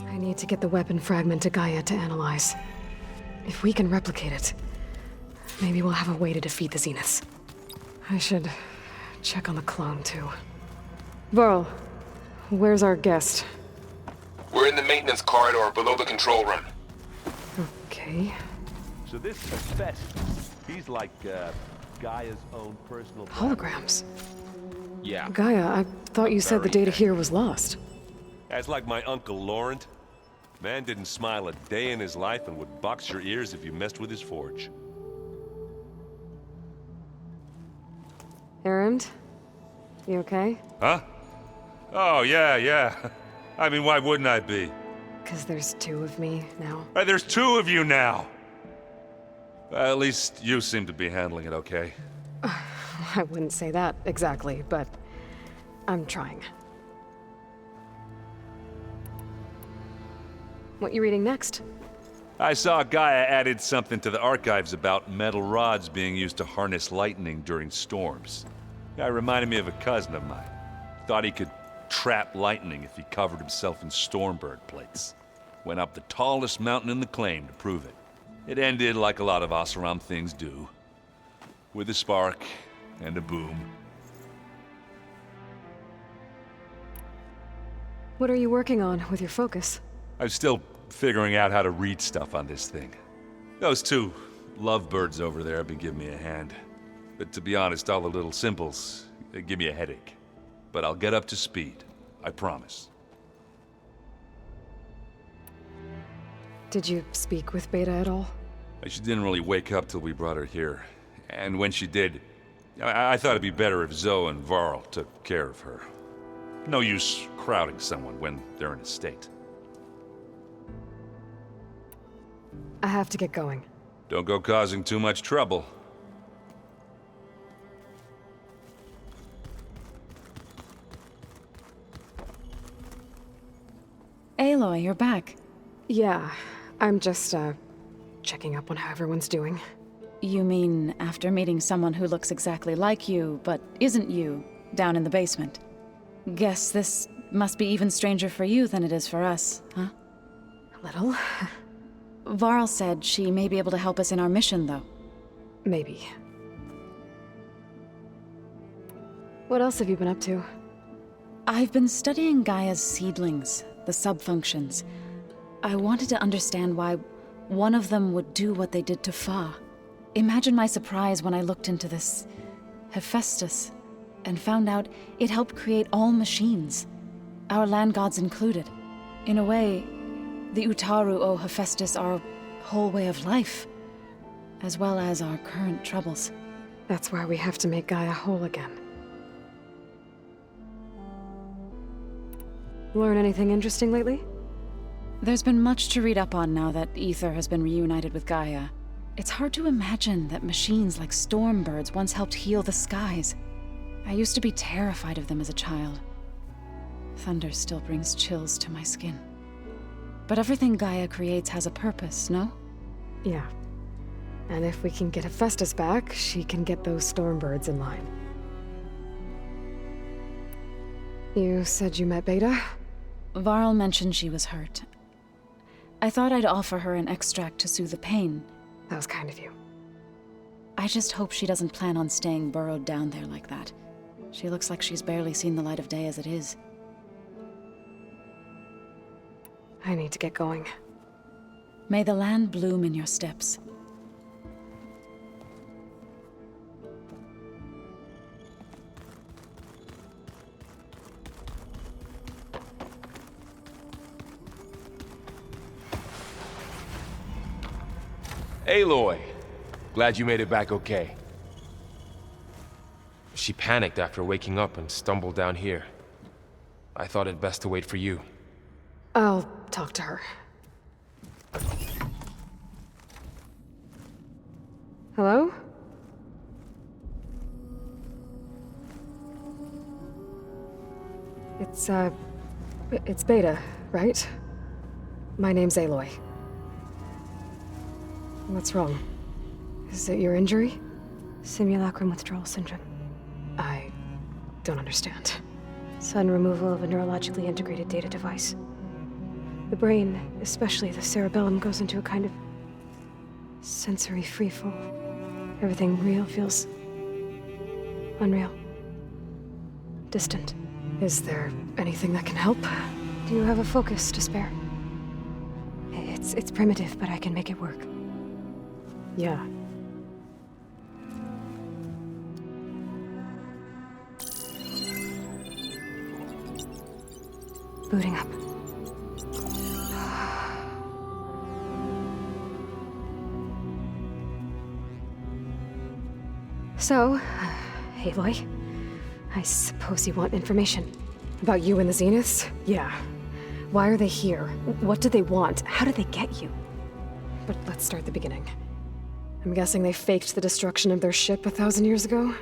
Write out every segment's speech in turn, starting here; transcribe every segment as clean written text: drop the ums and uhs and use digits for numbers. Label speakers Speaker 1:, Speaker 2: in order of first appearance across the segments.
Speaker 1: I need to get the weapon fragment to Gaia to analyze. If we can replicate it, maybe we'll have a way to defeat the Zeniths. I should check on the clone, too. Varl, where's our guest?
Speaker 2: We're in the maintenance corridor below the control room.
Speaker 1: Okay.
Speaker 3: So this is Festus. He's like, Gaia's own personal...
Speaker 1: Holograms.
Speaker 2: Yeah.
Speaker 1: Gaia, I thought you said the data here was lost.
Speaker 3: That's like my Uncle Laurent. Man didn't smile a day in his life and would box your ears if you messed with his forge.
Speaker 1: Erend? You okay?
Speaker 4: Huh? Oh, yeah. I mean, why wouldn't I be?
Speaker 1: 'Cause there's two of me now.
Speaker 4: There's two of you now! At least you seem to be handling it okay.
Speaker 1: I wouldn't say that exactly, but I'm trying. What you reading next?
Speaker 4: I saw Gaia added something to the archives about metal rods being used to harness lightning during storms. Guy reminded me of a cousin of mine. Thought he could trap lightning if he covered himself in Stormbird plates. Went up the tallest mountain in the claim to prove it. It ended like a lot of Oseram things do. With a spark and a boom.
Speaker 1: What are you working on with your focus?
Speaker 4: I'm still figuring out how to read stuff on this thing. Those two lovebirds over there have been giving me a hand. But to be honest, all the little symbols, they give me a headache. But I'll get up to speed. I promise.
Speaker 1: Did you speak with Beta at all?
Speaker 4: She didn't really wake up till we brought her here. And when she did, I thought it'd be better if Zoe and Varl took care of her. No use crowding someone when they're in a state.
Speaker 1: I have to get going.
Speaker 4: Don't go causing too much trouble.
Speaker 5: Aloy, you're back.
Speaker 1: Yeah, I'm just, checking up on how everyone's doing.
Speaker 5: You mean after meeting someone who looks exactly like you, but isn't you, down in the basement? Guess this must be even stranger for you than it is for us, huh?
Speaker 1: A little.
Speaker 5: Varl said she may be able to help us in our mission, though.
Speaker 1: Maybe. What else have you been up to?
Speaker 5: I've been studying Gaia's seedlings, the subfunctions. I wanted to understand why one of them would do what they did to Fa. Imagine my surprise when I looked into this Hephaestus and found out it helped create all machines, our land gods included. In a way, the Utaru owe Hephaestus our whole way of life, as well as our current troubles.
Speaker 1: That's why we have to make Gaia whole again. Learn anything interesting lately?
Speaker 5: There's been much to read up on now that Ether has been reunited with Gaia. It's hard to imagine that machines like Stormbirds once helped heal the skies. I used to be terrified of them as a child. Thunder still brings chills to my skin. But everything Gaia creates has a purpose, no?
Speaker 1: Yeah. And if we can get Hephaestus back, she can get those Stormbirds in line. You said you met Beta?
Speaker 5: Varl mentioned she was hurt. I thought I'd offer her an extract to soothe the pain.
Speaker 1: That was kind of you.
Speaker 5: I just hope she doesn't plan on staying burrowed down there like that. She looks like she's barely seen the light of day as it is.
Speaker 1: I need to get going.
Speaker 5: May the land bloom in your steps.
Speaker 2: Aloy! Glad you made it back okay. She panicked after waking up and stumbled down here. I thought it best to wait for you.
Speaker 1: I'll talk to her. Hello? It's Beta, right? My name's Aloy. What's wrong? Is it your injury?
Speaker 6: Simulacrum withdrawal syndrome.
Speaker 1: I don't understand.
Speaker 6: Sudden removal of a neurologically integrated data device. The brain, especially the cerebellum, goes into a kind of sensory freefall. Everything real feels unreal. Distant.
Speaker 1: Is there anything that can help?
Speaker 6: Do you have a focus to spare? It's primitive, but I can make it work.
Speaker 1: Yeah.
Speaker 6: Booting up. So, Aloy, I suppose you want information.
Speaker 1: About you and the Zeniths? Yeah. Why are they here? What do they want? How did they get you? But let's start at the beginning. I'm guessing they faked the destruction of their ship 1,000 years ago?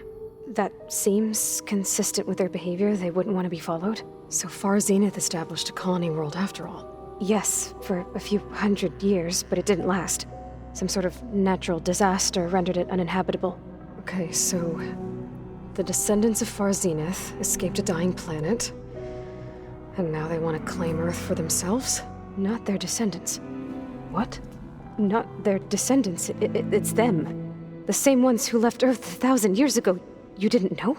Speaker 6: That seems consistent with their behavior. They wouldn't want to be followed.
Speaker 1: So far, Zenith established a colony world after all.
Speaker 6: Yes, for a few hundred years, but it didn't last. Some sort of natural disaster rendered it uninhabitable.
Speaker 1: Okay, so the descendants of Far Zenith escaped a dying planet, and now they want to claim Earth for themselves?
Speaker 6: Not their descendants.
Speaker 1: What?
Speaker 6: Not their descendants. It's them. The same ones who left Earth 1,000 years ago. You didn't know?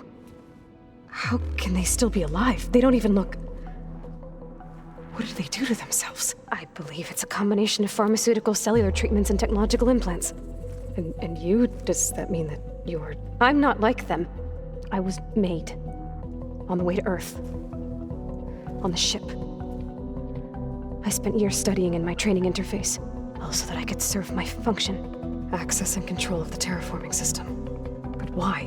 Speaker 1: How can they still be alive? They don't even look... What did they do to themselves?
Speaker 6: I believe it's a combination of pharmaceutical, cellular treatments, and technological implants.
Speaker 1: And you? Does that mean that you're...
Speaker 6: I'm not like them. I was made. On the way to Earth. On the ship. I spent years studying in my training interface, all so that I could serve my function.
Speaker 1: Access and control of the terraforming system. But why?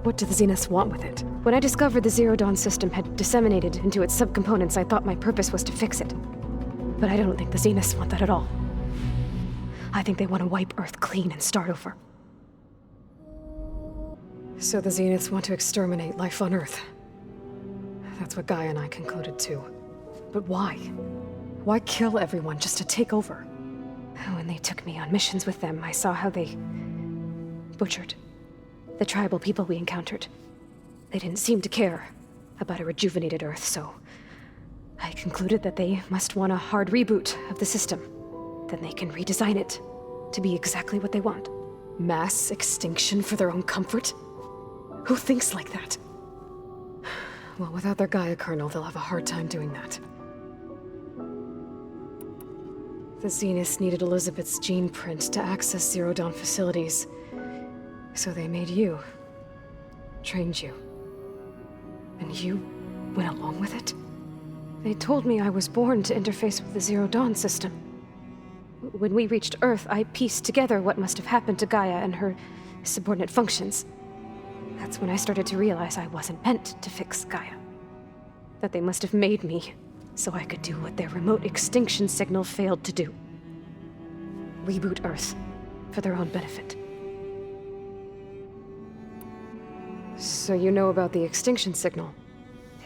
Speaker 1: What do the Zeniths want with it?
Speaker 6: When I discovered the Zero Dawn system had disseminated into its subcomponents, I thought my purpose was to fix it. But I don't think the Zeniths want that at all. I think they want to wipe Earth clean and start over.
Speaker 1: So the Zeniths want to exterminate life on Earth. That's what Gaia and I concluded too. But why? Why kill everyone just to take over?
Speaker 6: When they took me on missions with them, I saw how they butchered the tribal people we encountered. They didn't seem to care about a rejuvenated Earth, so I concluded that they must want a hard reboot of the system. Then they can redesign it to be exactly what they want.
Speaker 1: Mass extinction for their own comfort? Who thinks like that? Well, without their Gaia kernel, they'll have a hard time doing that. The Zeniths needed Elizabeth's gene print to access Zero Dawn facilities. So they made you. Trained you. And you went along with it?
Speaker 6: They told me I was born to interface with the Zero Dawn system. When we reached Earth, I pieced together what must have happened to Gaia and her subordinate functions. That's when I started to realize I wasn't meant to fix Gaia. That they must have made me so I could do what their remote extinction signal failed to do. Reboot Earth for their own benefit.
Speaker 1: So you know about the extinction signal?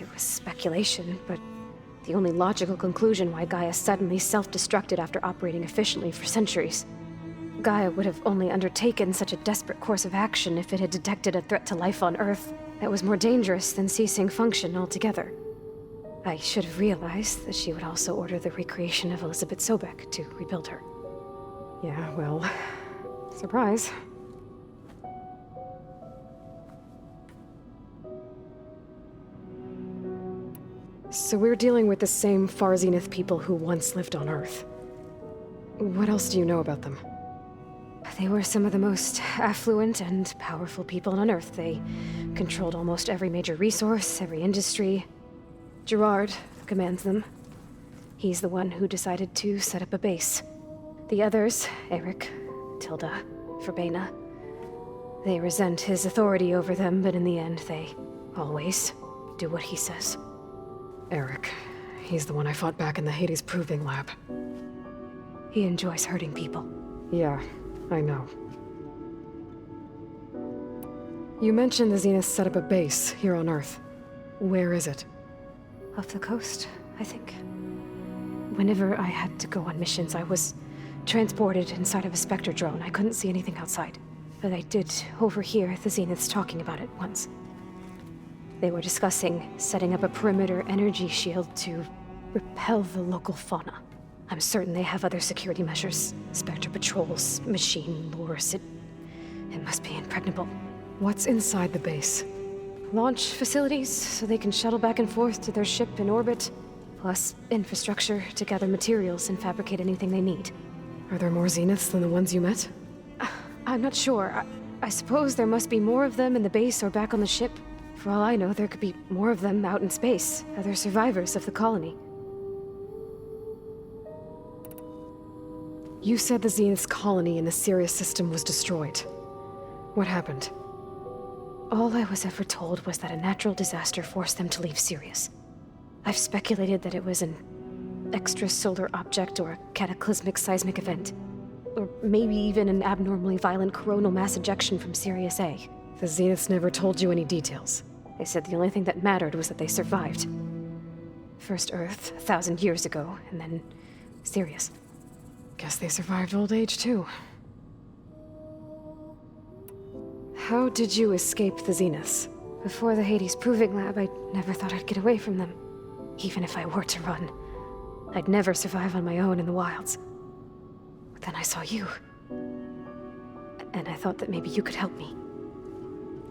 Speaker 6: It was speculation, but the only logical conclusion why Gaia suddenly self-destructed after operating efficiently for centuries. Gaia would have only undertaken such a desperate course of action if it had detected a threat to life on Earth that was more dangerous than ceasing function altogether. I should have realized that she would also order the recreation of Elizabeth Sobek to rebuild her.
Speaker 1: Yeah, well, surprise. So we're dealing with the same Far Zenith people who once lived on Earth. What else do you know about them?
Speaker 6: They were some of the most affluent and powerful people on Earth. They controlled almost every major resource, every industry. Gerard commands them. He's the one who decided to set up a base. The others, Eric, Tilda, Verbena, they resent his authority over them, but in the end, they always do what he says.
Speaker 1: Eric. He's the one I fought back in the Hades Proving Lab.
Speaker 6: He enjoys hurting people.
Speaker 1: Yeah, I know. You mentioned the Zeniths set up a base here on Earth. Where is it?
Speaker 6: Off the coast, I think. Whenever I had to go on missions, I was transported inside of a Spectre drone. I couldn't see anything outside. But I did overhear the Zeniths talking about it once. They were discussing setting up a perimeter energy shield to repel the local fauna. I'm certain they have other security measures. Spectre patrols, machine lures. It must be impregnable.
Speaker 1: What's inside the base?
Speaker 6: Launch facilities, so they can shuttle back and forth to their ship in orbit. Plus, infrastructure to gather materials and fabricate anything they need.
Speaker 1: Are there more Zeniths than the ones you met?
Speaker 6: I'm not sure. I suppose there must be more of them in the base or back on the ship. For all I know, there could be more of them out in space, other survivors of the colony.
Speaker 1: You said the Zenith's colony in the Sirius system was destroyed. What happened?
Speaker 6: All I was ever told was that a natural disaster forced them to leave Sirius. I've speculated that it was an extrasolar object or a cataclysmic seismic event. Or maybe even an abnormally violent coronal mass ejection from Sirius A.
Speaker 1: The Zeniths never told you any details.
Speaker 6: They said the only thing that mattered was that they survived. First Earth, 1,000 years ago, and then Sirius.
Speaker 1: Guess they survived old age, too. How did you escape the Zeniths?
Speaker 6: Before the Hades Proving Lab, I never thought I'd get away from them. Even if I were to run. I'd never survive on my own in the wilds. But then I saw you. And I thought that maybe you could help me.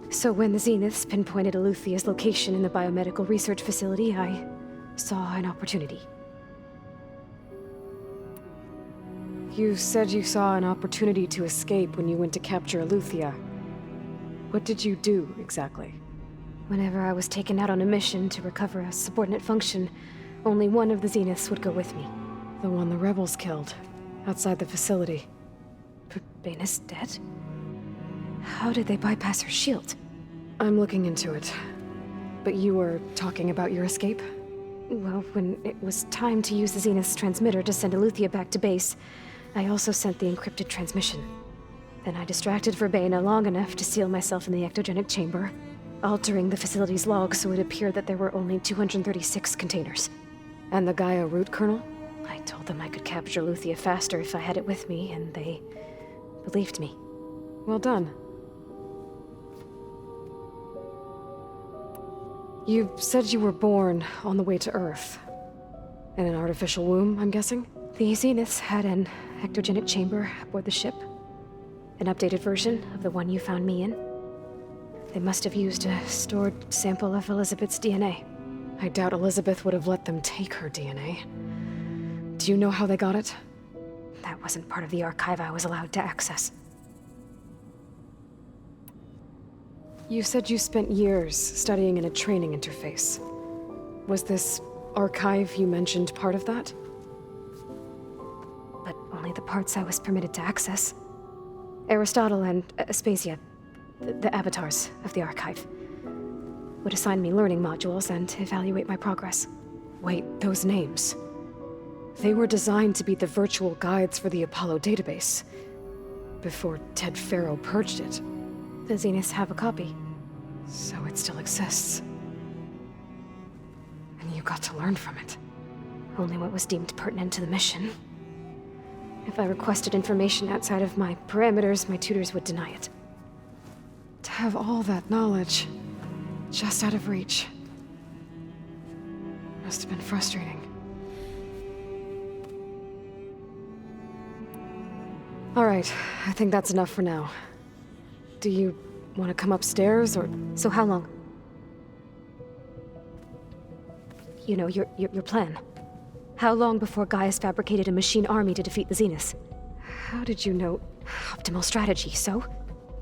Speaker 6: So when the Zeniths pinpointed Eluthia's location in the biomedical research facility, I saw an opportunity.
Speaker 1: You said you saw an opportunity to escape when you went to capture Eluthia. What did you do, exactly?
Speaker 6: Whenever I was taken out on a mission to recover a subordinate function, only one of the Zeniths would go with me.
Speaker 1: The one the rebels killed, outside the facility.
Speaker 6: Baina's dead? How did they bypass her shield?
Speaker 1: I'm looking into it. But you were talking about your escape?
Speaker 6: Well, when it was time to use the Zenith's transmitter to send Eluthia back to base, I also sent the encrypted transmission. Then I distracted Verbaina long enough to seal myself in the ectogenic chamber, altering the facility's log so it appeared that there were only 236 containers.
Speaker 1: And the Gaia root kernel?
Speaker 6: I told them I could capture Eluthia faster if I had it with me, and they believed me.
Speaker 1: Well done. You said you were born on the way to Earth. In an artificial womb, I'm guessing?
Speaker 6: The Zeniths had an ectogenic chamber aboard the ship. An updated version of the one you found me in. They must have used a stored sample of Elizabeth's DNA.
Speaker 1: I doubt Elizabeth would have let them take her DNA. Do you know how they got it?
Speaker 6: That wasn't part of the archive I was allowed to access.
Speaker 1: You said you spent years studying in a training interface. Was this archive you mentioned part of that?
Speaker 6: But only the parts I was permitted to access. Aristotle and Aspasia, the avatars of the archive, would assign me learning modules and evaluate my progress.
Speaker 1: Wait, those names. They were designed to be the virtual guides for the Apollo database, before Ted Faro purged it.
Speaker 6: The Zeniths have a copy.
Speaker 1: So it still exists. And you got to learn from it.
Speaker 6: Only what was deemed pertinent to the mission. If I requested information outside of my parameters, my tutors would deny it.
Speaker 1: To have all that knowledge, just out of reach, must have been frustrating. All right, I think that's enough for now. Do you want to come upstairs, or...?
Speaker 6: So how long? You know, your plan. How long before Gaia's fabricated a machine army to defeat the Zeniths?
Speaker 1: How did you know?
Speaker 6: Optimal strategy, so?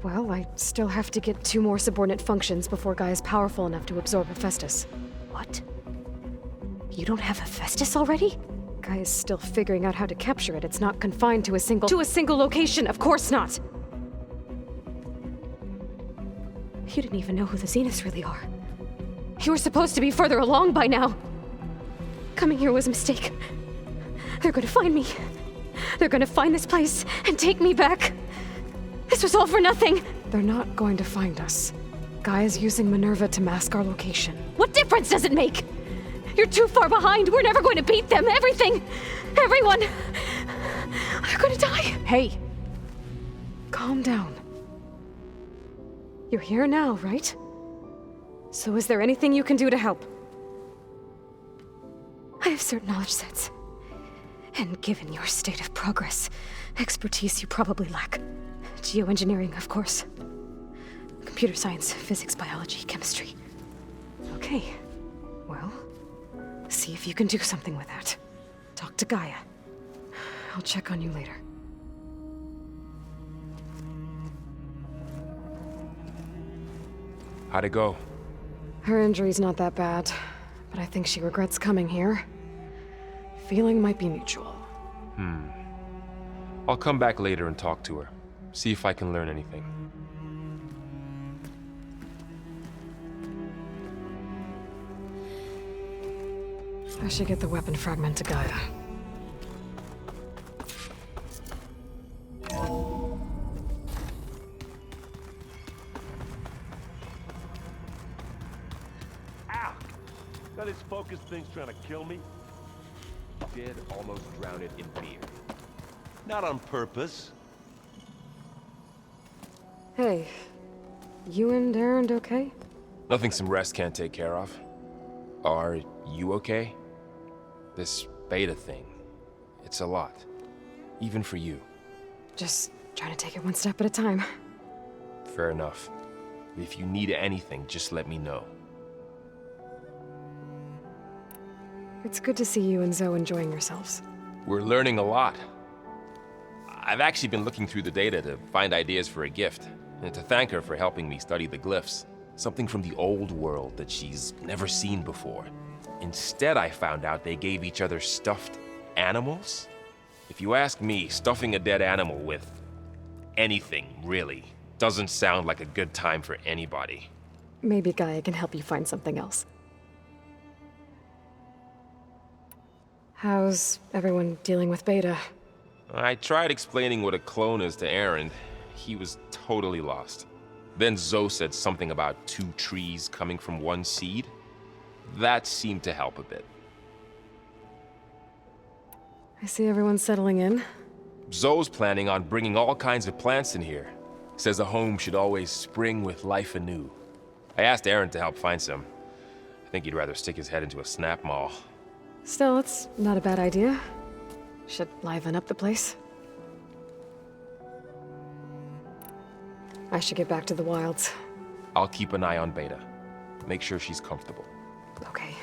Speaker 1: Well, I still have to get 2 more subordinate functions before Gaia's powerful enough to absorb Hephaestus.
Speaker 6: What? You don't have Hephaestus already?
Speaker 1: Gaia's still figuring out how to capture it. It's not confined to a single... To a single location, of course not!
Speaker 6: You didn't even know who the Zeniths really are. You were supposed to be further along by now. Coming here was a mistake. They're gonna find me. They're gonna find this place and take me back. This was all for nothing.
Speaker 1: They're not going to find us. Gaia's using Minerva to mask our location.
Speaker 6: What difference does it make? You're too far behind. We're never going to beat them. Everything. Everyone. They're gonna die.
Speaker 1: Hey. Calm down. You're here now, right? So is there anything you can do to help?
Speaker 6: I have certain knowledge sets. And given your state of progress, expertise you probably lack. Geoengineering, of course. Computer science, physics, biology, chemistry. Okay. Well, see if you can do something with that. Talk to Gaia. I'll check on you later.
Speaker 2: How'd it go?
Speaker 1: Her injury's not that bad, but I think she regrets coming here. Feeling might be mutual.
Speaker 2: I'll come back later and talk to her. See if I can learn anything.
Speaker 1: I should get the weapon fragment to Gaia.
Speaker 3: Ow! Got this focus thing's trying to kill me?
Speaker 2: Did almost drown it in beer.
Speaker 3: Not on purpose.
Speaker 1: Hey, you and Erend okay?
Speaker 2: Nothing some rest can't take care of. Are you okay? This beta thing, it's a lot. Even for you.
Speaker 1: Just trying to take it one step at a time.
Speaker 2: Fair enough. If you need anything, just let me know.
Speaker 1: It's good to see you and Zoe enjoying yourselves.
Speaker 2: We're learning a lot. I've actually been looking through the data to find ideas for a gift, and to thank her for helping me study the glyphs. Something from the old world that she's never seen before. Instead, I found out they gave each other stuffed animals. If you ask me, stuffing a dead animal with anything, really, doesn't sound like a good time for anybody.
Speaker 1: Maybe Gaia can help you find something else. How's everyone dealing with Beta?
Speaker 2: I tried explaining what a clone is to Erend. He was totally lost. Then Zoe said something about 2 trees coming from 1 seed. That seemed to help a bit.
Speaker 1: I see everyone's settling in.
Speaker 2: Zoe's planning on bringing all kinds of plants in here. Says a home should always spring with life anew. I asked Erend to help find some. I think he'd rather stick his head into a snap mall.
Speaker 1: Still, it's not a bad idea. Should liven up the place. I should get back to the wilds.
Speaker 2: I'll keep an eye on Beta. Make sure she's comfortable.
Speaker 1: Okay.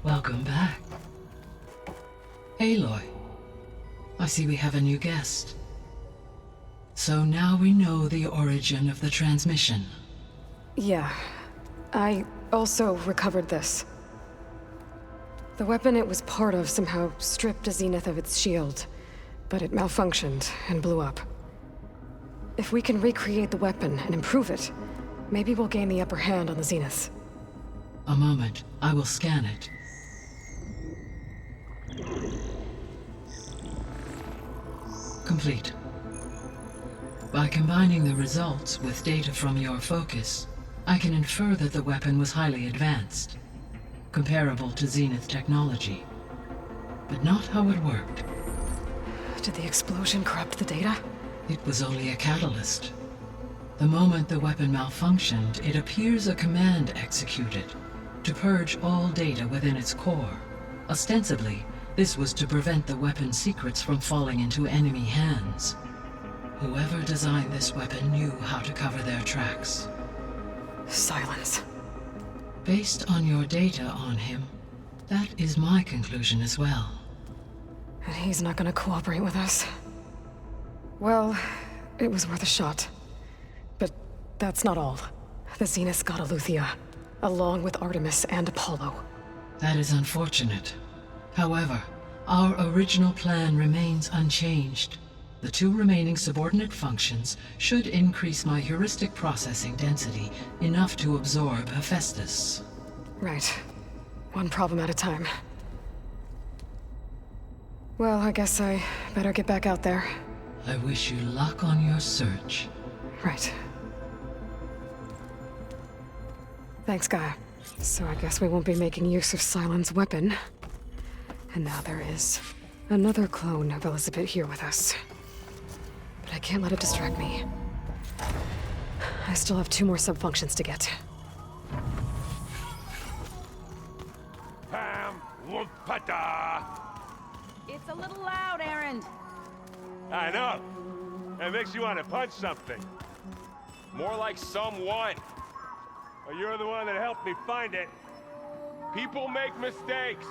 Speaker 7: Welcome back. Aloy, I see we have a new guest. So now we know the origin of the transmission.
Speaker 1: Yeah. I also recovered this. The weapon it was part of somehow stripped a Zenith of its shield, but it malfunctioned and blew up. If we can recreate the weapon and improve it, maybe we'll gain the upper hand on the Zeniths.
Speaker 7: A moment, I will scan it. Complete. By combining the results with data from your focus, I can infer that the weapon was highly advanced, comparable to Zenith technology, but not how it worked.
Speaker 1: Did the explosion corrupt the data?
Speaker 7: It was only a catalyst. The moment the weapon malfunctioned, it appears a command executed to purge all data within its core. Ostensibly, this was to prevent the weapon's secrets from falling into enemy hands. Whoever designed this weapon knew how to cover their tracks.
Speaker 1: Silence.
Speaker 7: Based on your data on him, that is my conclusion as well.
Speaker 1: And he's not gonna cooperate with us. Well, it was worth a shot. But that's not all. The Zeniths got Aletheia, along with Artemis and Apollo.
Speaker 7: That is unfortunate. However, our original plan remains unchanged. The 2 remaining subordinate functions should increase my heuristic processing density enough to absorb Hephaestus.
Speaker 1: Right. One problem at a time. Well, I guess I better get back out there.
Speaker 7: I wish you luck on your search.
Speaker 1: Right. Thanks, Gaia. So I guess we won't be making use of Sylens' weapon. And now there is another clone of Elizabeth here with us. But I can't let it distract me. I still have 2 more sub-functions to get.
Speaker 3: Pam Whoopata!
Speaker 5: It's a little loud, Aaron.
Speaker 3: I know. It makes you want to punch something.
Speaker 2: More like someone.
Speaker 3: Well, you're the one that helped me find it.
Speaker 2: People make mistakes.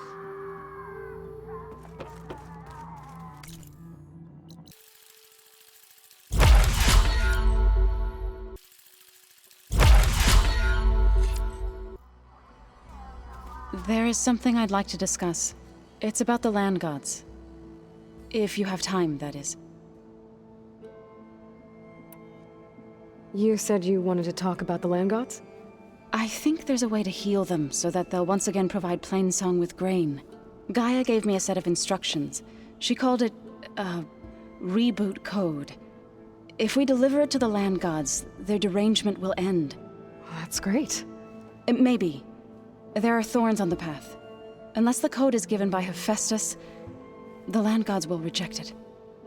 Speaker 5: There is something I'd like to discuss. It's about the land gods. If you have time, that is.
Speaker 1: You said you wanted to talk about the land gods?
Speaker 5: I think there's a way to heal them so that they'll once again provide Plainsong with grain. Gaia gave me a set of instructions. She called it, reboot code. If we deliver it to the land gods, their derangement will end.
Speaker 1: That's great.
Speaker 5: Maybe. There are thorns on the path. Unless the code is given by Hephaestus, the land gods will reject it.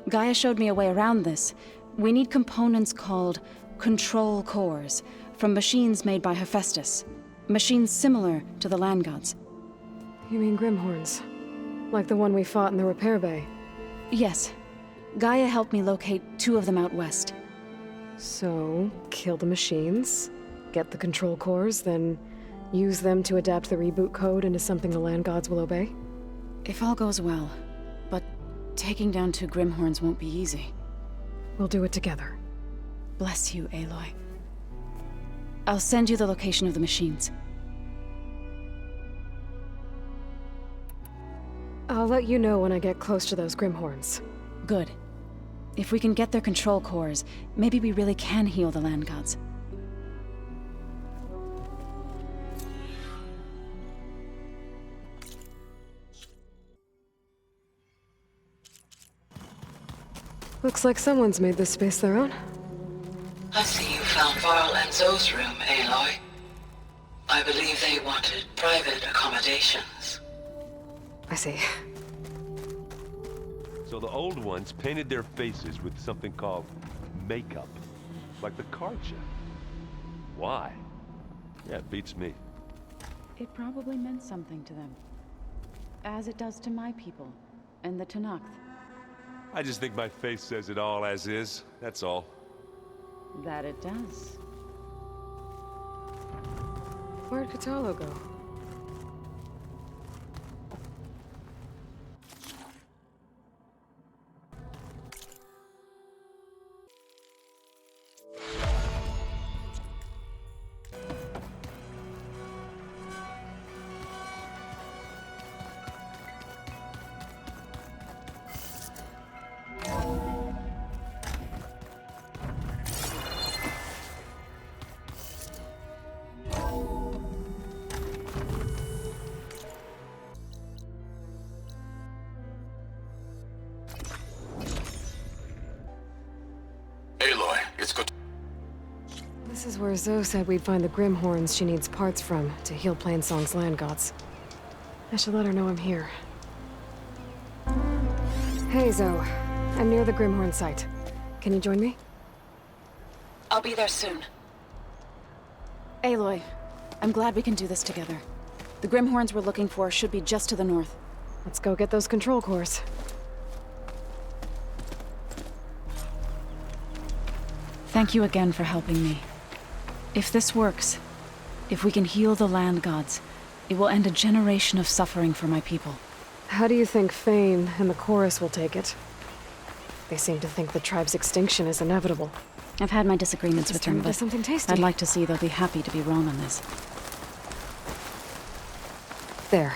Speaker 5: Gaia showed me a way around this. We need components called control cores from machines made by Hephaestus. Machines similar to the land gods.
Speaker 1: You mean Grimhorns? Like the one we fought in the repair bay?
Speaker 5: Yes. Gaia helped me locate 2 of them out west.
Speaker 1: So, kill the machines, get the control cores, then use them to adapt the reboot code into something the land gods will obey?
Speaker 5: If all goes well. But taking down 2 Grimhorns won't be easy.
Speaker 1: We'll do it together.
Speaker 5: Bless you, Aloy. I'll send you the location of the machines.
Speaker 1: I'll let you know when I get close to those Grimhorns.
Speaker 5: Good. If we can get their control cores, maybe we really can heal the land gods.
Speaker 1: Looks like someone's made this space their own.
Speaker 7: I see you found Varl and Zoe's room, Aloy. I believe they wanted private accommodations.
Speaker 1: I see.
Speaker 3: So the old ones painted their faces with something called makeup. Like the card chip. Why? Yeah, it beats me.
Speaker 5: It probably meant something to them. As it does to my people, and the Tenakth.
Speaker 3: I just think my face says it all as is, that's all.
Speaker 5: That it does.
Speaker 1: Where'd Katalo go?
Speaker 8: Aloy, it's good.
Speaker 1: This is where Zoe said we'd find the Grimhorns she needs parts from to heal Plainsong's land gods. I should let her know I'm here. Hey, Zoe. I'm near the Grimhorn site. Can you join me?
Speaker 5: I'll be there soon. Aloy, I'm glad we can do this together. The Grimhorns we're looking for should be just to the north.
Speaker 1: Let's go get those control cores.
Speaker 5: Thank you again for helping me. If this works, if we can heal the land gods, it will end a generation of suffering for my people.
Speaker 1: How do you think Fane and the chorus will take it? They seem to think the tribe's extinction is inevitable.
Speaker 5: I've had my disagreements with them,
Speaker 1: Turn into
Speaker 5: but
Speaker 1: something tasty.
Speaker 5: I'd like to see they'll be happy to be wrong on this.
Speaker 1: There.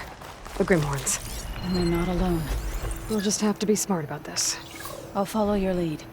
Speaker 1: The Grimhorns.
Speaker 5: And they're not alone.
Speaker 1: We'll just have to be smart about this.
Speaker 5: I'll follow your lead.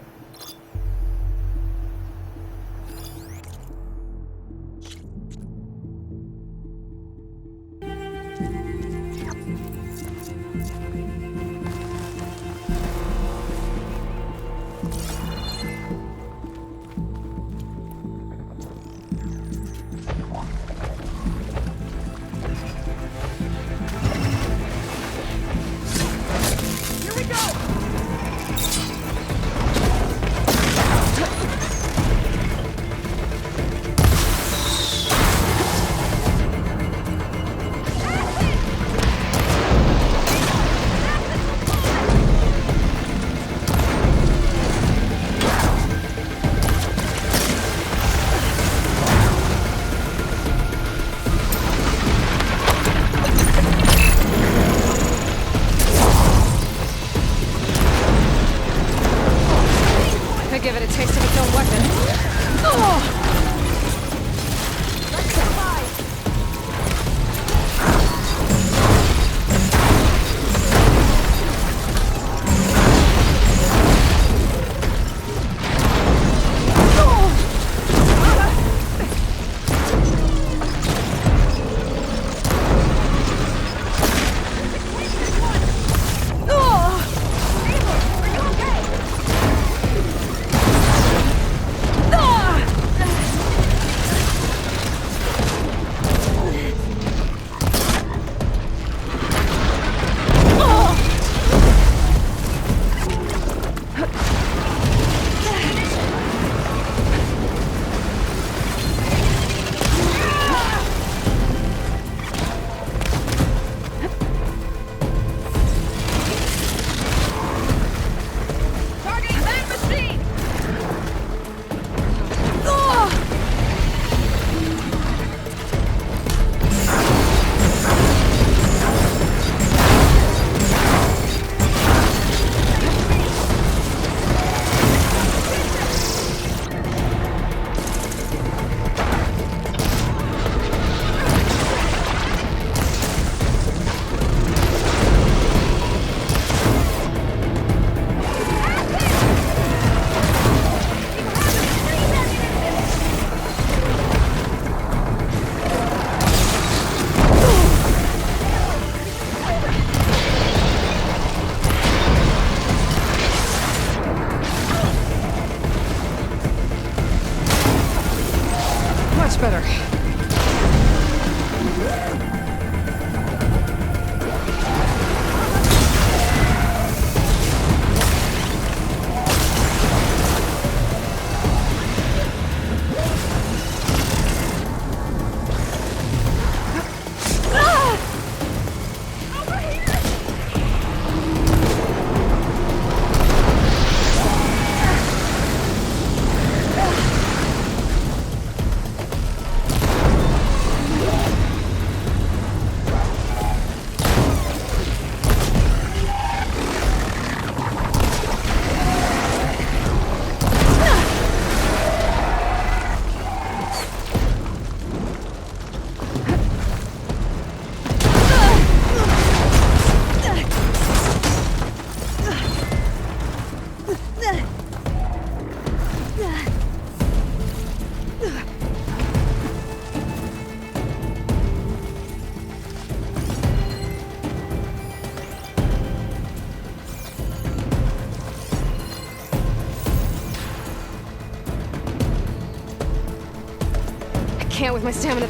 Speaker 6: can't with my stamina.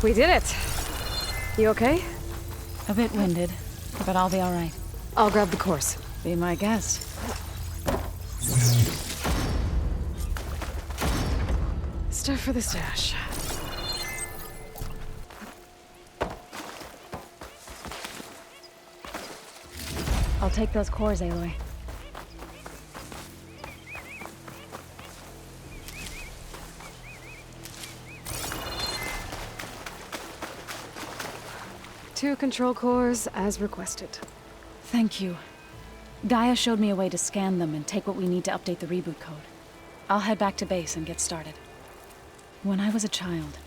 Speaker 6: We did it. You okay?
Speaker 5: A bit winded, but I'll be all right.
Speaker 6: I'll grab the course.
Speaker 5: Be my guest.
Speaker 6: Stuff for the stash.
Speaker 5: I'll take those cores, Aloy.
Speaker 6: Two control cores, as requested.
Speaker 5: Thank you. Gaia showed me a way to scan them and take what we need to update the reboot code. I'll head back to base and get started. When I was a child,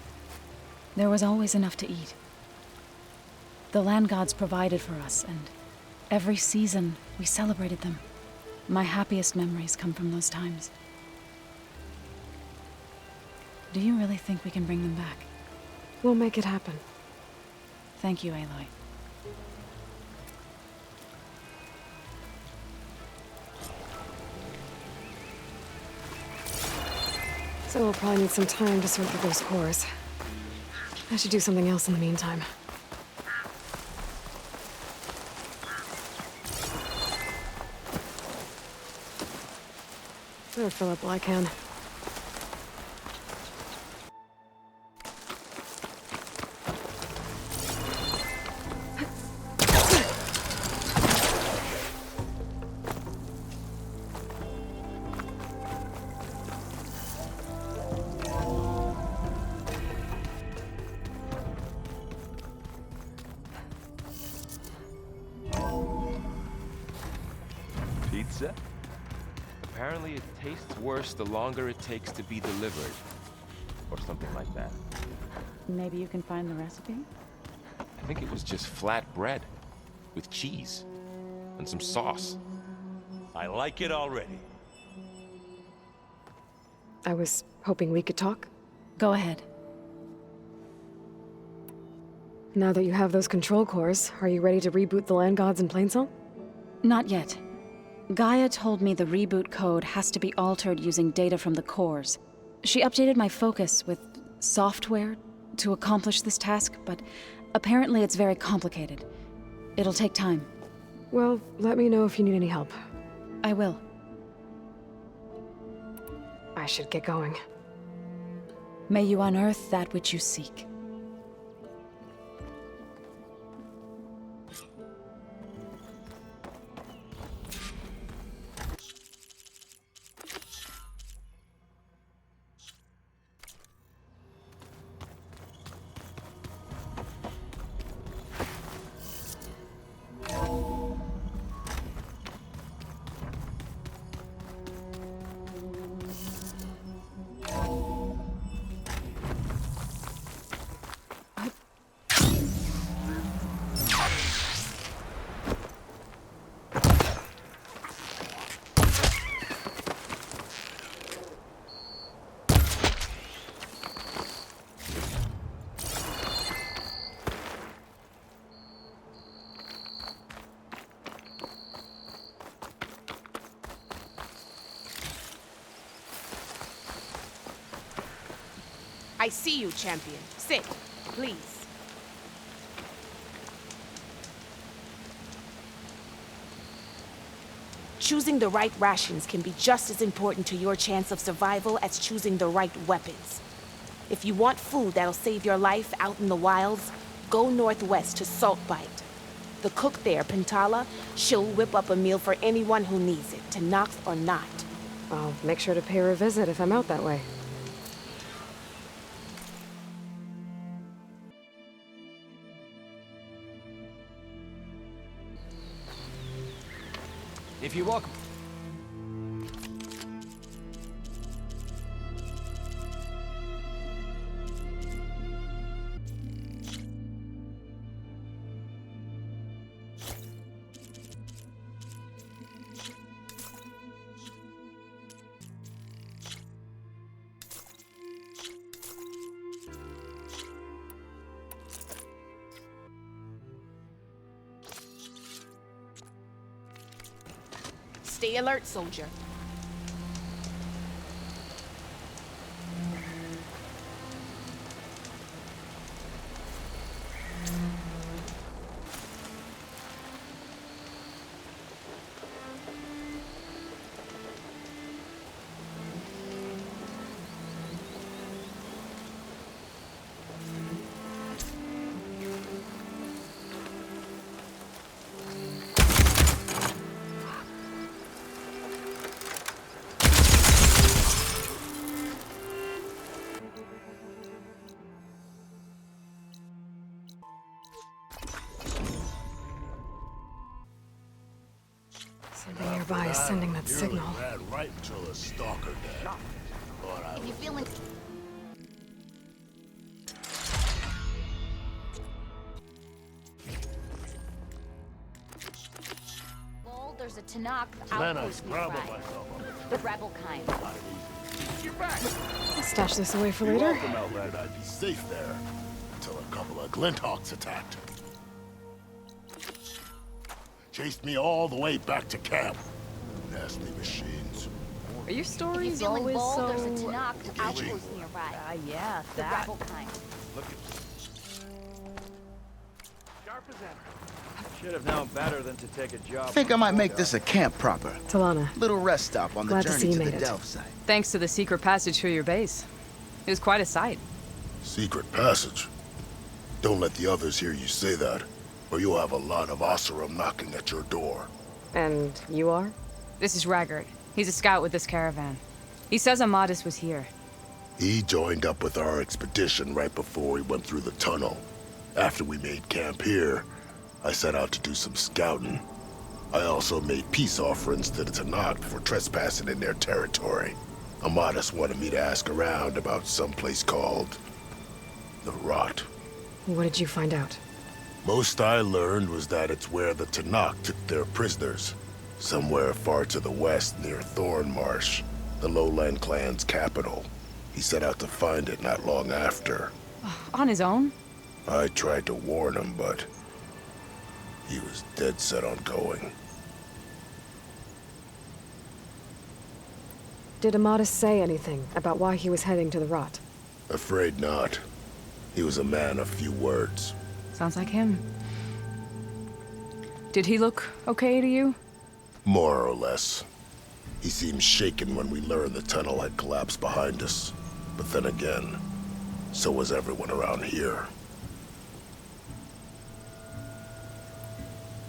Speaker 5: there was always enough to eat. The land gods provided for us, and every season we celebrated them. My happiest memories come from those times. Do you really think we can bring them back?
Speaker 6: We'll make it happen.
Speaker 5: Thank you, Aloy.
Speaker 6: So we'll probably need some time to sort through those cores. I should do something else in the meantime. Better fill up while I can.
Speaker 3: Pizza?
Speaker 2: Apparently it tastes worse the longer it takes to be delivered. Or something like that.
Speaker 5: Maybe you can find the recipe?
Speaker 2: I think it was just flat bread. With cheese. And some sauce.
Speaker 3: I like it already.
Speaker 6: I was hoping we could talk.
Speaker 5: Go ahead.
Speaker 6: Now that you have those control cores, are you ready to reboot the land gods in Plainsong?
Speaker 5: Not yet. Gaia told me the reboot code has to be altered using data from the cores. She updated my focus with software to accomplish this task, but apparently it's very complicated. It'll take time.
Speaker 6: Well, let me know if you need any help.
Speaker 5: I will.
Speaker 6: I should get going.
Speaker 5: May you unearth that which you seek.
Speaker 9: I see you, champion. Sit, please. Choosing the right rations can be just as important to your chance of survival as choosing the right weapons. If you want food that'll save your life out in the wilds, go northwest to Saltbite. The cook there, Pintala, she'll whip up a meal for anyone who needs it, Tanax or not.
Speaker 1: I'll make sure to pay her a visit if I'm out that way.
Speaker 10: If you walk...
Speaker 9: Stay alert, soldier.
Speaker 1: Something nearby is sending that signal.
Speaker 8: Right until the stalker dead.
Speaker 11: If you're feeling... Well, there's a Tanakh outpost nearby. The rebel kind.
Speaker 1: Stash this away for later.
Speaker 8: I'd be safe there until a couple of Glinthawks attacked. Chased me all the way back to camp. Nasty machines.
Speaker 11: If
Speaker 5: Are your
Speaker 11: you're
Speaker 5: stories
Speaker 11: feeling
Speaker 5: always
Speaker 11: bold,
Speaker 5: so...
Speaker 11: there's a Tanakh outpost nearby.
Speaker 5: yeah,
Speaker 11: The rebel kind.
Speaker 10: Should have known better than to take a job.
Speaker 12: Think I might make this a camp proper.
Speaker 1: Talana,
Speaker 12: Little rest stop on the
Speaker 1: Glad to see
Speaker 12: journey
Speaker 1: you
Speaker 12: to the
Speaker 1: made it.
Speaker 12: Delph site.
Speaker 5: Thanks to the secret passage through your base. It was quite a sight.
Speaker 8: Secret passage. Don't let the others hear you say that, or you'll have a lot of Oseram knocking at your door.
Speaker 1: and you are?
Speaker 5: This is Raggart. He's a scout with this caravan. He says Amadis was here.
Speaker 8: He joined up with our expedition right before we went through the tunnel. After we made camp here, I set out to do some scouting. I also made peace offerings to the Tanakh for trespassing in their territory. Amadis wanted me to ask around about some place called the Rot.
Speaker 1: What did you find out?
Speaker 8: Most I learned was that it's where the Tanakh took their prisoners. Somewhere far to the west near Thornmarsh, the Lowland clan's capital. He set out to find it not long after.
Speaker 5: On his own?
Speaker 8: I tried to warn him, but he was dead set on going.
Speaker 1: Did Amadis say anything about why he was heading to the Rot?
Speaker 8: Afraid not. He was a man of few words.
Speaker 5: Sounds like him. Did he look okay to you?
Speaker 8: More or less. He seemed shaken when we learned the tunnel had collapsed behind us. But then again, so was everyone around here.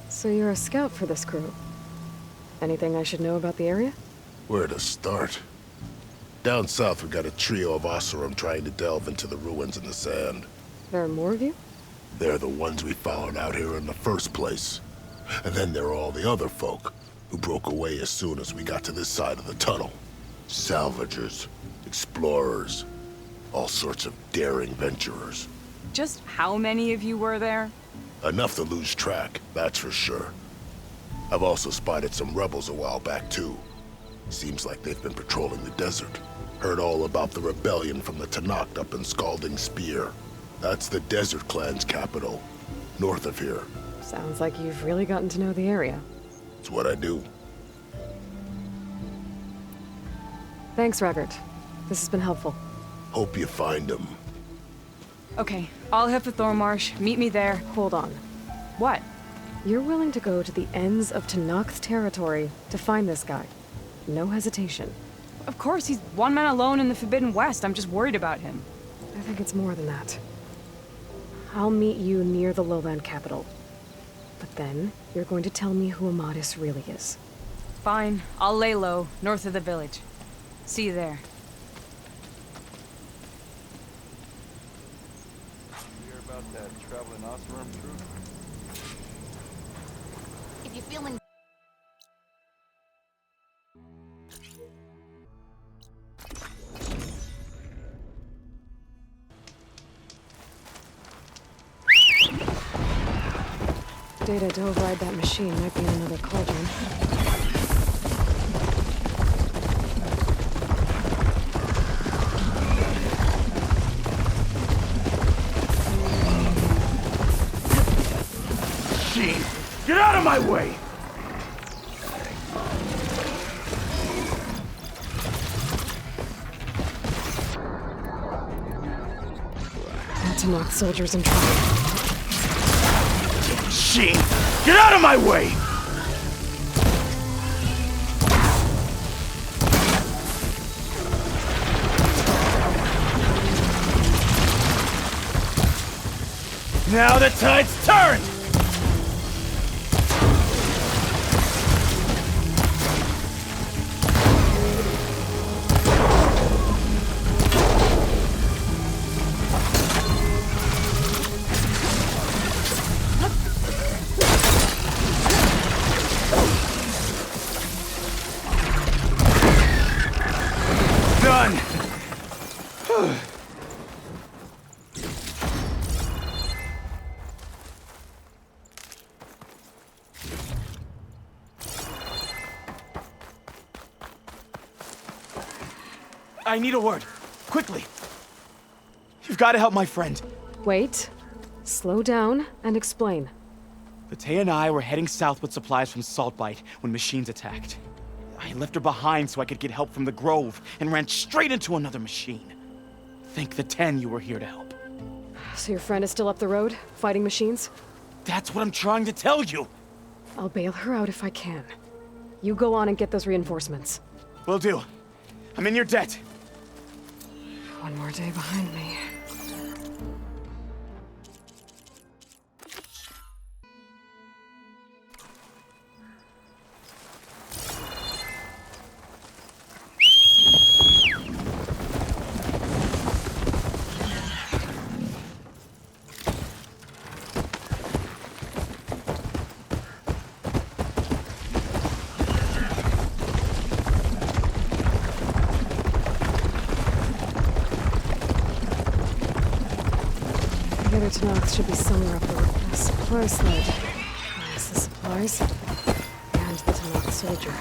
Speaker 1: So you're a scout for this crew. Anything I should know about the area?
Speaker 8: Where to start? Down south, we got a trio of Oseram trying to delve into the ruins in the sand.
Speaker 1: There are more of you?
Speaker 8: They're the ones we followed out here in the first place. And then there are all the other folk who broke away as soon as we got to this side of the tunnel. Salvagers, explorers, all sorts of daring venturers.
Speaker 5: Just how many of you were there?
Speaker 8: Enough to lose track, that's for sure. I've also spotted some rebels a while back, too. Seems like they've been patrolling the desert. Heard all about the rebellion from the Tanakh up in Scalding Spear. That's the Desert Clan's capital, north of here.
Speaker 1: Sounds like you've really gotten to know the area.
Speaker 8: It's what I do.
Speaker 1: Thanks, Raggart. This has been helpful.
Speaker 8: Hope you find them.
Speaker 5: Okay, I'll head for Thornmarsh. Meet me there.
Speaker 1: Hold on.
Speaker 5: What?
Speaker 1: You're willing to go to the ends of Tenakth's territory to find this guy. No hesitation.
Speaker 13: Of course, he's one man alone in the Forbidden West. I'm just worried about him.
Speaker 1: I think it's more than that. I'll meet you near the lowland capital. But then, you're going to tell me who Amadis really is.
Speaker 13: Fine. I'll lay low, north of the village. See you there.
Speaker 10: You hear about that traveling Oseram troop?
Speaker 11: If you're feeling
Speaker 1: Data to override that machine might be in another cauldron.
Speaker 12: Gene, get out of my way!
Speaker 1: Tenakth soldiers in trouble.
Speaker 12: Gene, get out of my way! Now the tide's turned! Done! I need a word. Quickly. You've got to help my friend.
Speaker 1: Wait. Slow down and explain.
Speaker 12: Latea and I were heading south with supplies from Saltbite when machines attacked. I left her behind so I could get help from the Grove and ran straight into another machine. Thank the 10 you were here to help.
Speaker 1: So your friend is still up the road, fighting machines?
Speaker 12: That's what I'm trying to tell you.
Speaker 1: I'll bail her out if I can. You go on and get those reinforcements.
Speaker 12: Will do. I'm in your debt.
Speaker 1: One more day behind me. The other Tenakth should be somewhere up there. A supply sled. There's the supplies. And the Tenakth soldier.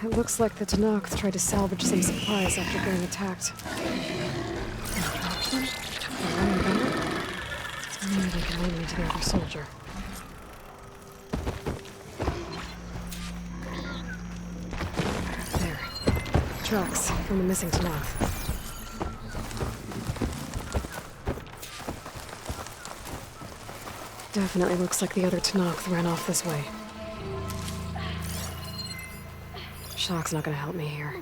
Speaker 1: It looks like the Tenakth tried to salvage some supplies after getting attacked. And dropped them? They're running back? Maybe they can lead me to the other soldier. There. Tracks from the missing Tenakth. Definitely looks like the other Tenakth ran off this way. Shock's not gonna help me here.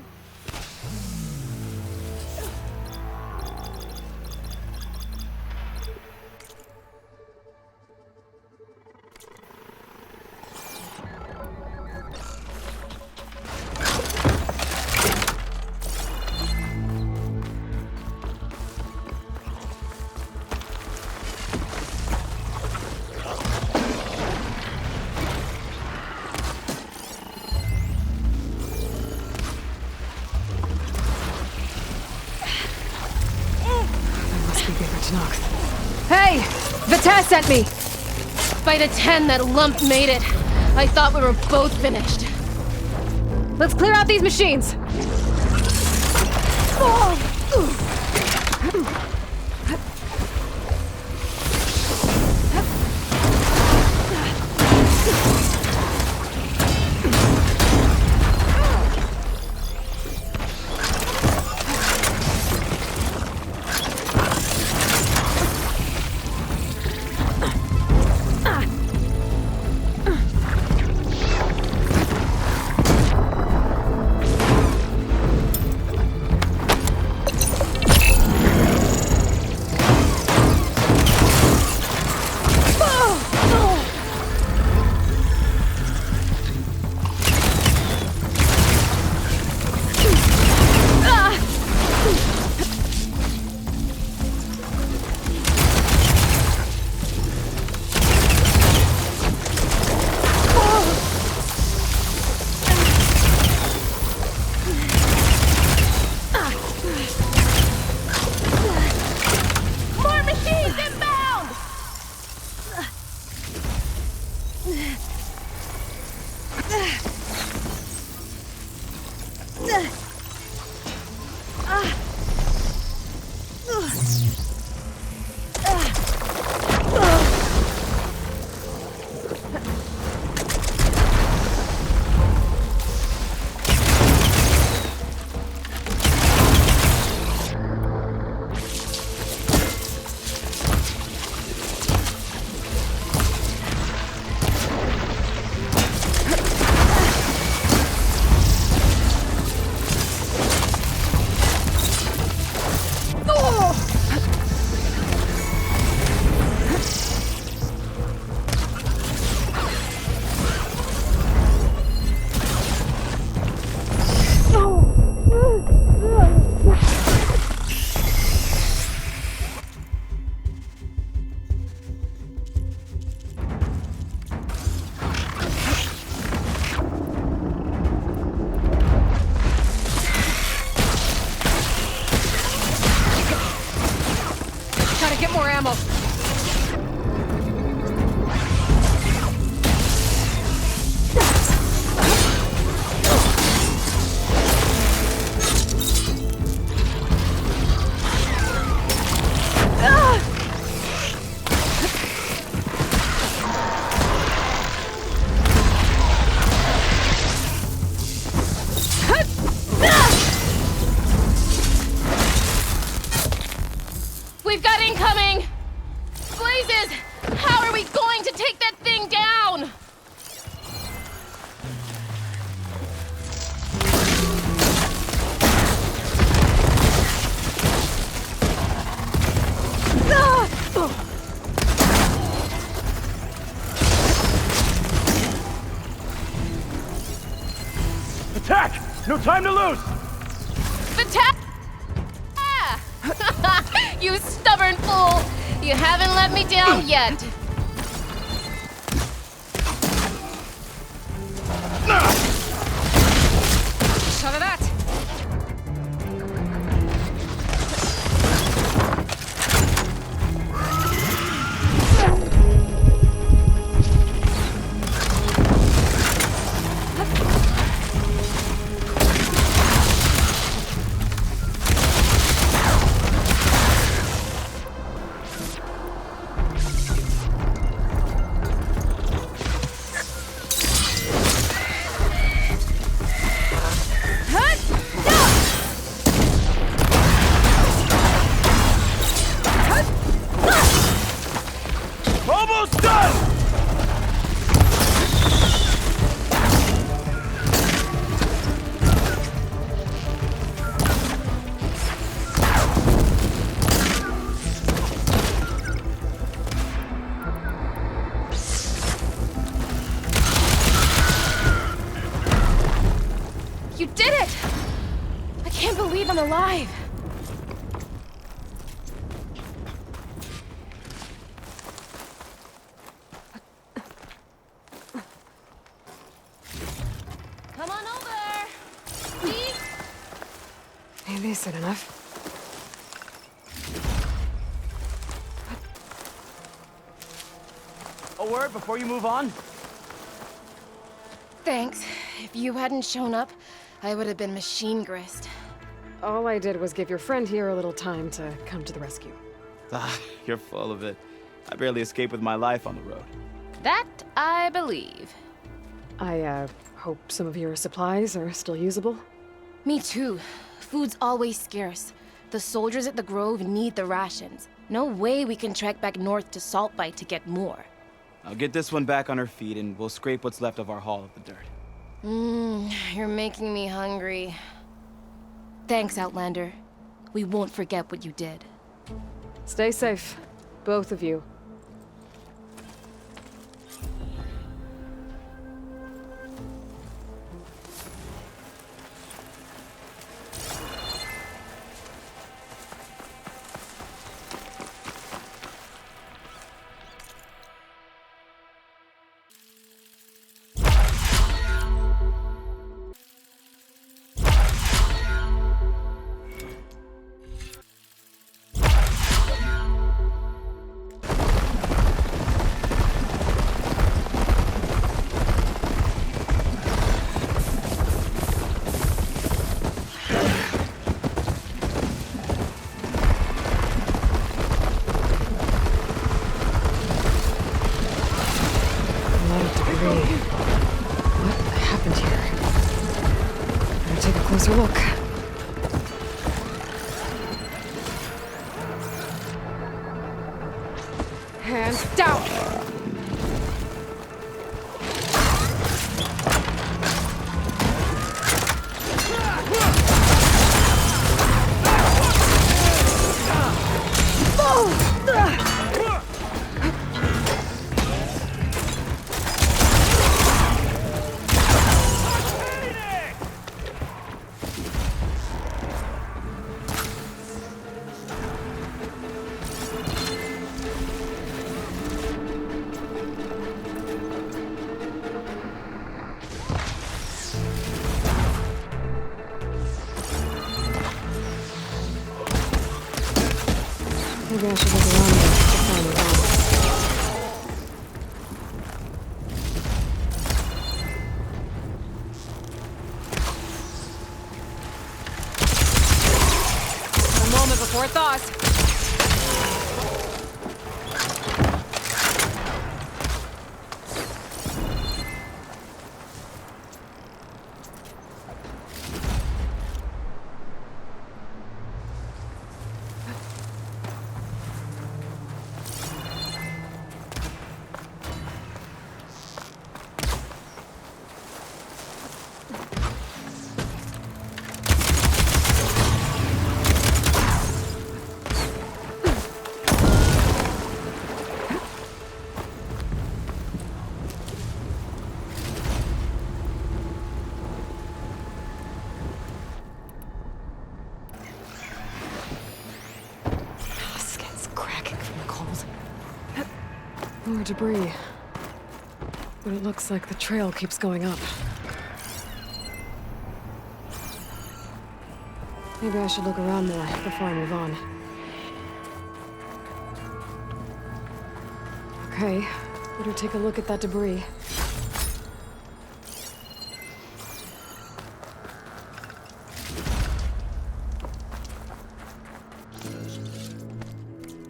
Speaker 1: Hey! Vitesse sent me!
Speaker 14: By the 10, that lump made it. I thought we were both finished.
Speaker 1: Let's clear out these machines!
Speaker 14: We've got incoming! Blazes! How are we going to take that thing down?
Speaker 12: Attack! No time to lose!
Speaker 14: Attack! You stubborn fool! You haven't let me down yet! Shot of that!
Speaker 12: Almost done!
Speaker 14: You did it! I can't believe I'm alive! Come on over! Please?
Speaker 1: Maybe I said enough.
Speaker 12: A word before you move on?
Speaker 14: Thanks. If you hadn't shown up, I would have been machine grist.
Speaker 1: All I did was give your friend here a little time to come to the rescue.
Speaker 12: Ah, you're full of it. I barely escaped with my life on the road.
Speaker 14: That I believe.
Speaker 1: I, hope some of your supplies are still usable.
Speaker 14: Me too. Food's always scarce. The soldiers at the Grove need the rations. No way we can trek back north to Saltbite to get more.
Speaker 12: I'll get this one back on her feet and we'll scrape what's left of our haul of the dirt.
Speaker 14: You're making me hungry. Thanks, Outlander. We won't forget what you did.
Speaker 1: Stay safe, both of you. debris. What happened here? Better take a closer look. Hands down! Maybe I should look around here to find the bomb.
Speaker 13: A moment before it thaws.
Speaker 1: More debris. But it looks like the trail keeps going up. Maybe I should look around more before I move on. Okay, better take a look at that debris.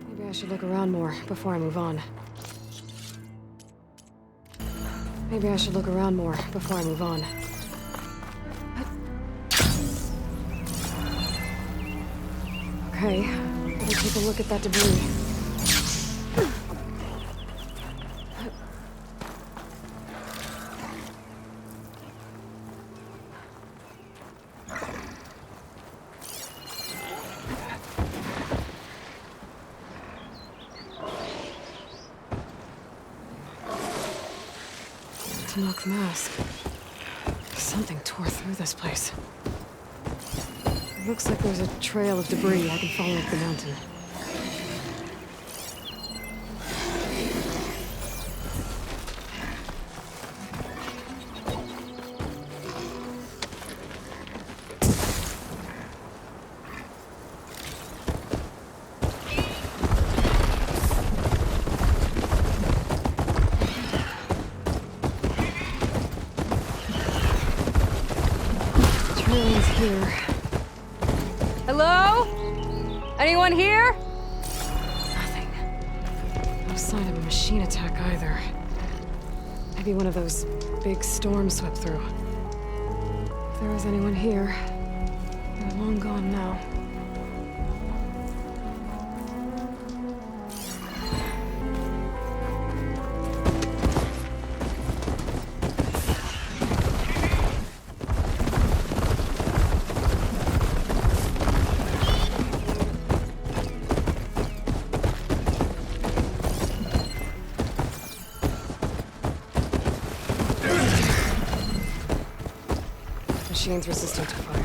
Speaker 1: Maybe I should look around more before I move on. Maybe I should look around more before I move on. Okay, better take a look at that debris. Tanakh mask. Something tore through this place. It looks like there's a trail of debris I can follow up the mountain. Here.
Speaker 13: Hello? Anyone here?
Speaker 1: Nothing. No sign of a machine attack either. Maybe one of those big storms swept through. If there was anyone here, they're long gone now. Machine's resistant to fire.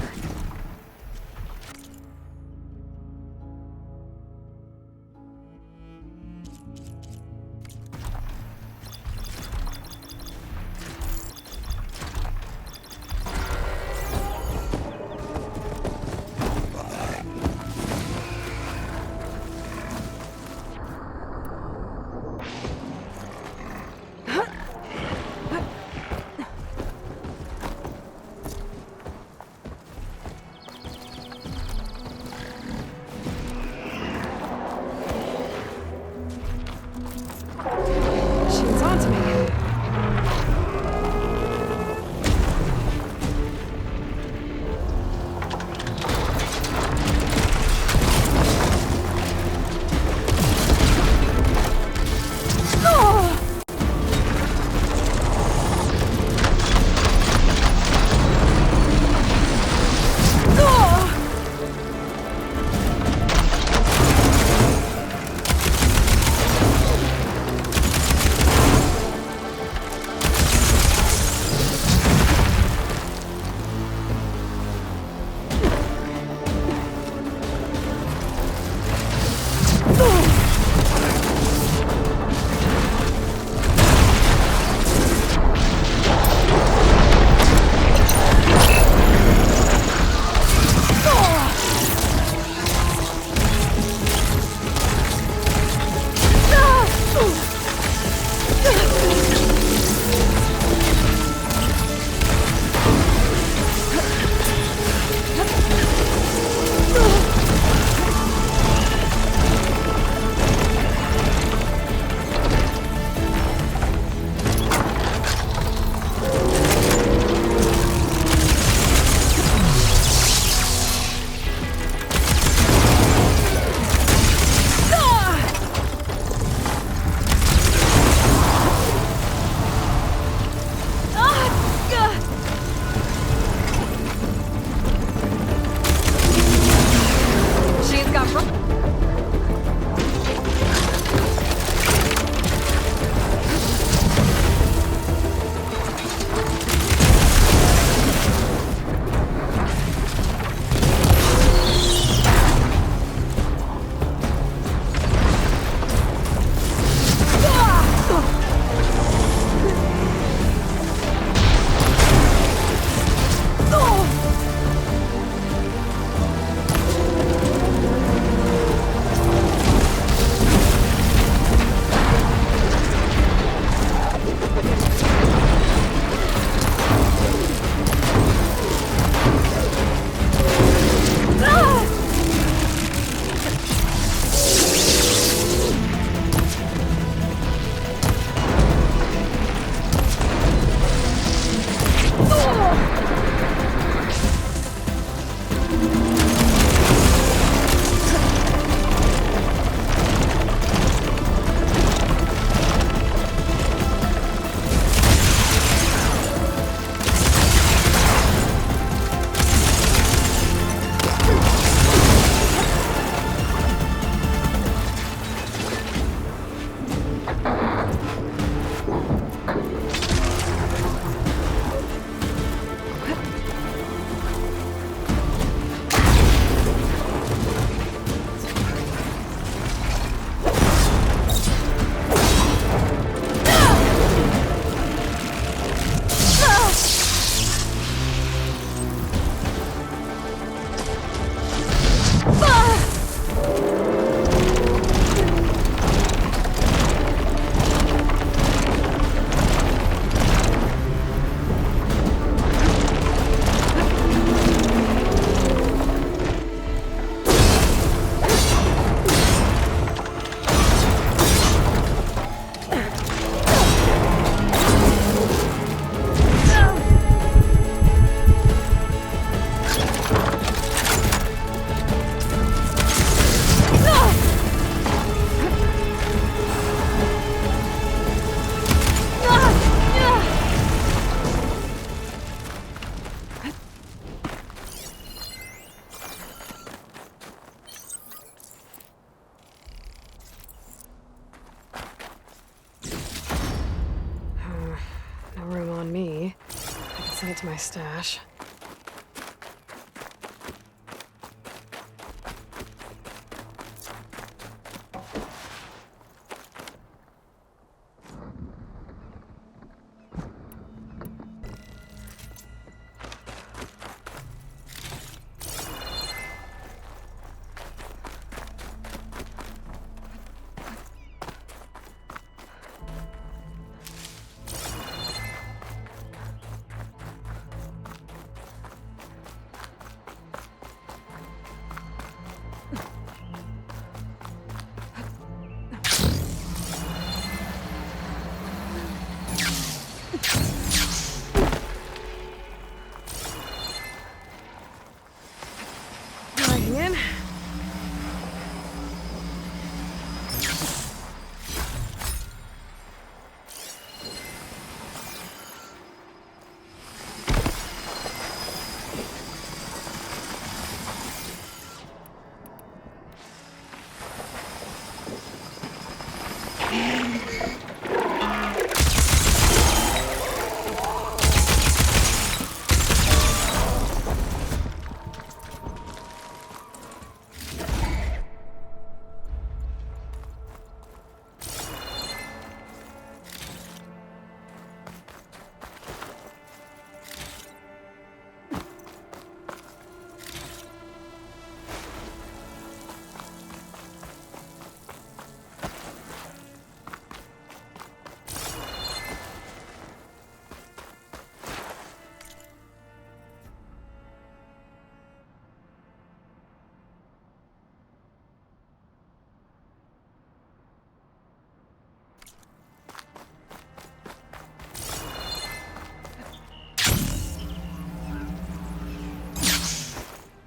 Speaker 1: to my stash.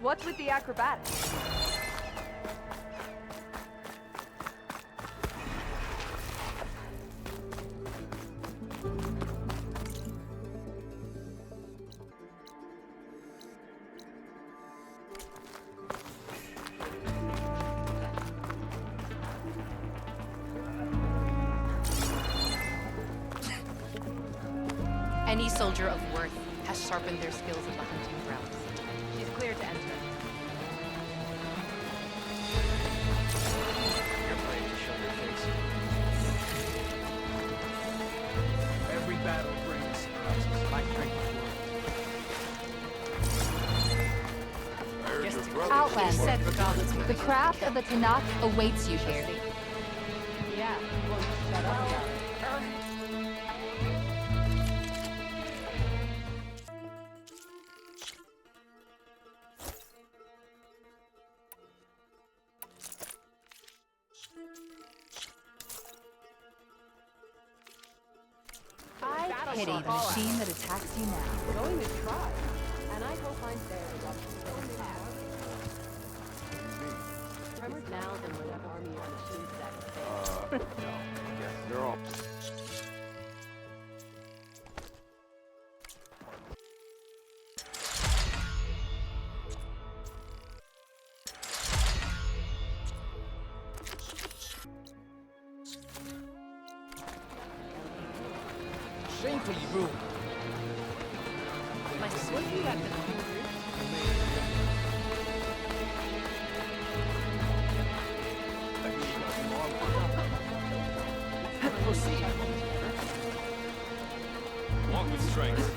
Speaker 15: What's with the acrobatics?
Speaker 16: Any soldier of worth has sharpened their skills at the hunting grounds. She's clear to enter.
Speaker 17: You're playing to show your face. Every battle brings surprises. My strength
Speaker 16: Outland.
Speaker 11: The craft of the Tanakh awaits you here.
Speaker 16: Yeah, you won't shut up about it.
Speaker 11: I pity the machine that attacks you now.
Speaker 15: Going to try, and I hope I'm there up to the Tremors now than when that army of machines that
Speaker 10: No. Yes, they're all...
Speaker 17: shamefully rude.
Speaker 16: Like swinging at the
Speaker 17: Proceed.
Speaker 4: Walk with strength.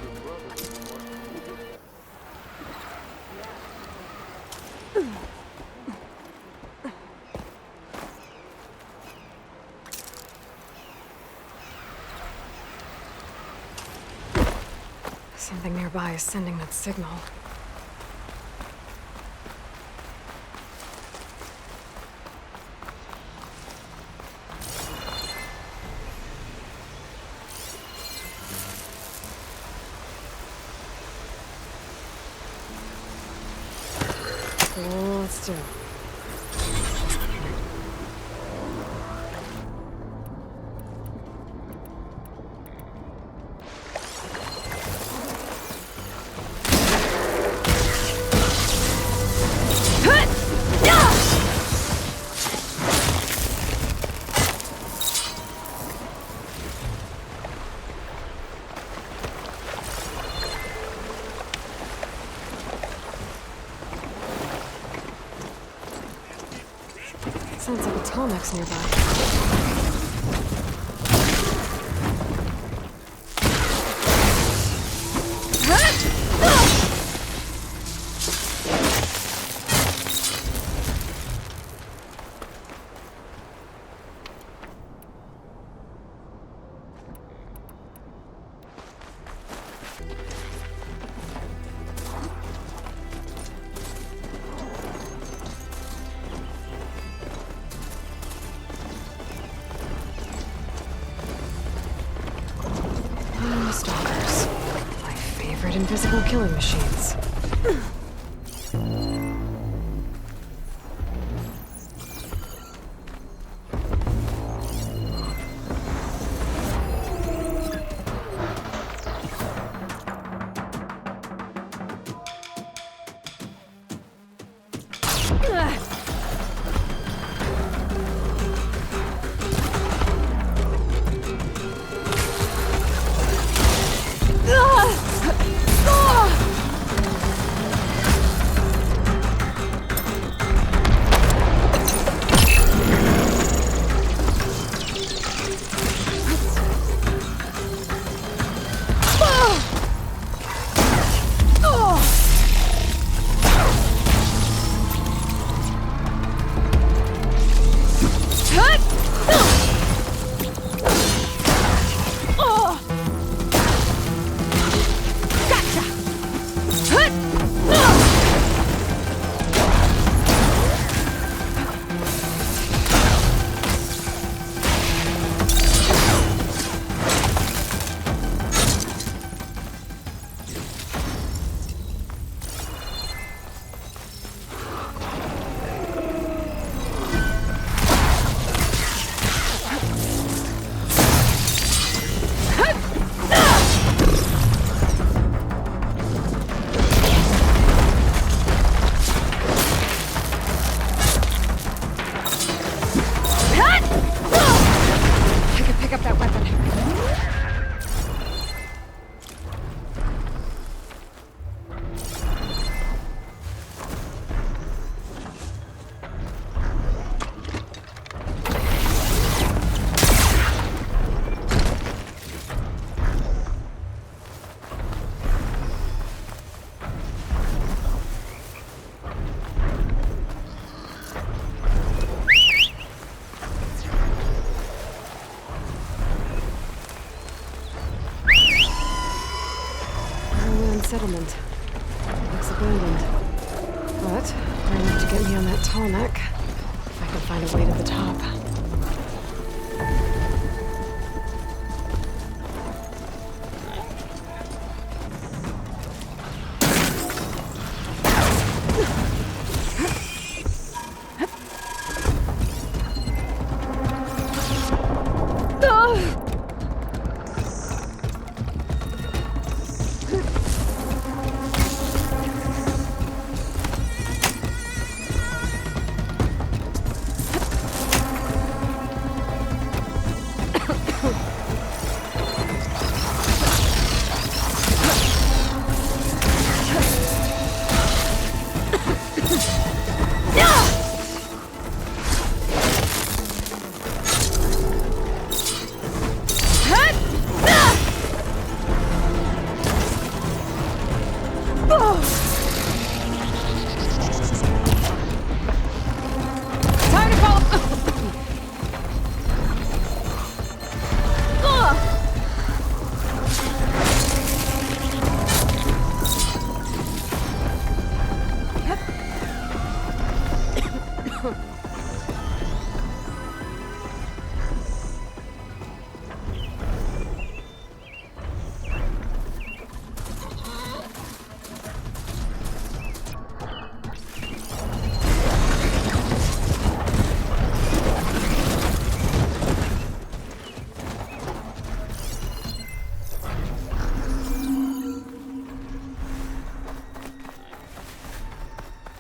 Speaker 1: Something nearby is sending that signal. Cool, let's do it.
Speaker 6: Sounds like a Tallneck's nearby. Stalkers. My favorite invisible killing machines. Settlement. Looks abandoned. But hard enough to get me on that tall neck. If I can find a way to the top.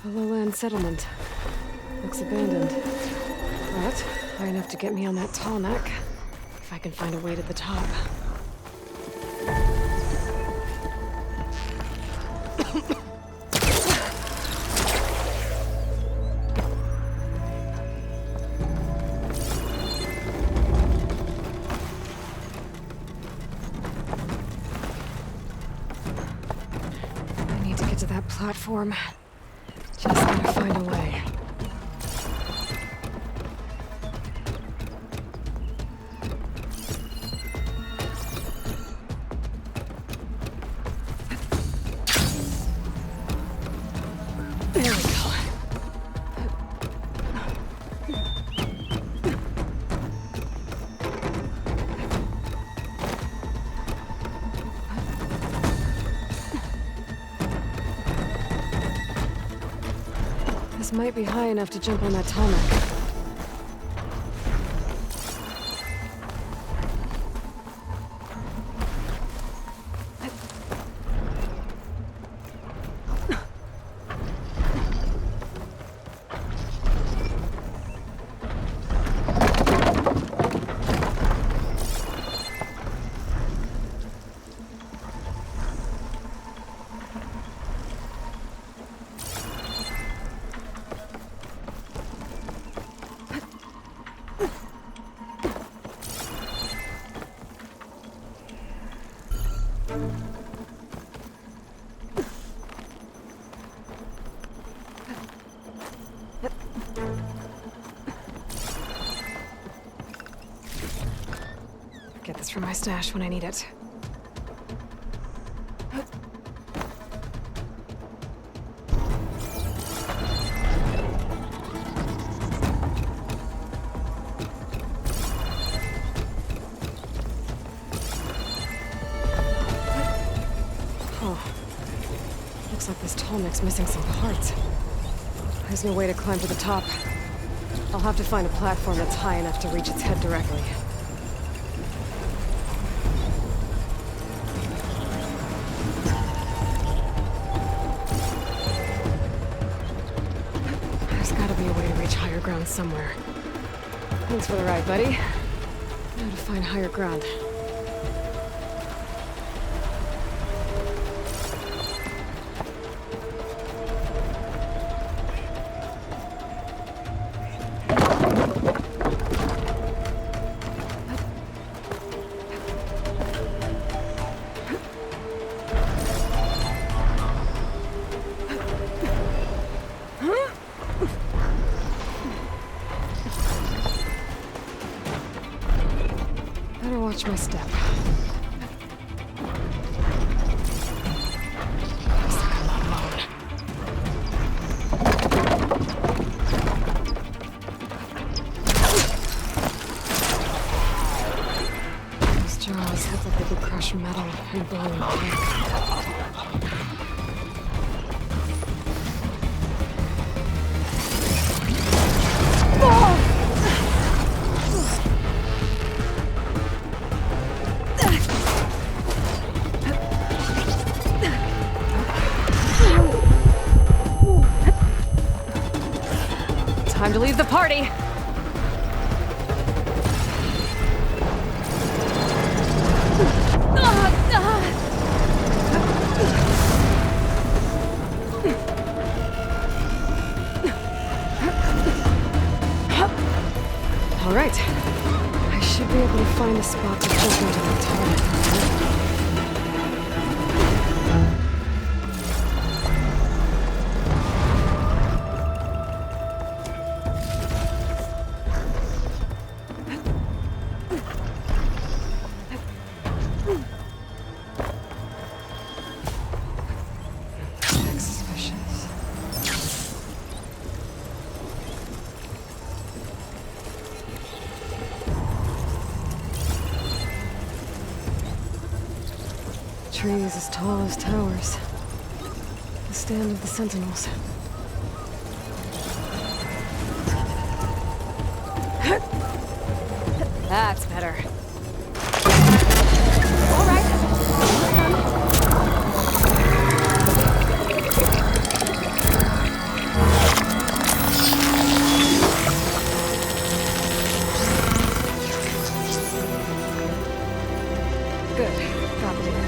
Speaker 6: A lowland settlement. Looks abandoned. But high enough to get me on that tall neck. If I can find a way to the top.
Speaker 1: platform. Just gotta find a way. There we go. This might be high enough to jump on that tarmac. Get this from my stash when I need it. Looks like this tarmac's missing some parts. There's no way to climb to the top. I'll have to find a platform that's high enough to reach its head directly. There's gotta be a way to reach higher ground somewhere. Thanks for the ride, buddy. Now to find higher ground. Better watch my step. Looks like I'm not alone. These jaws look like they could crush metal and bone in half. Time to leave the party! All right. I should be able to find a spot to jump into the target. Trees as tall as towers. The stand of the Sentinels. That's better. All right. Good. Got the data.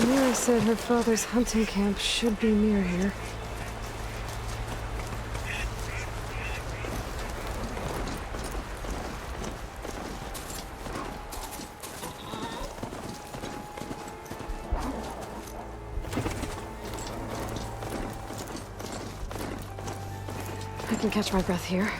Speaker 6: Mira said her father's hunting camp should be near here. I can catch my breath here.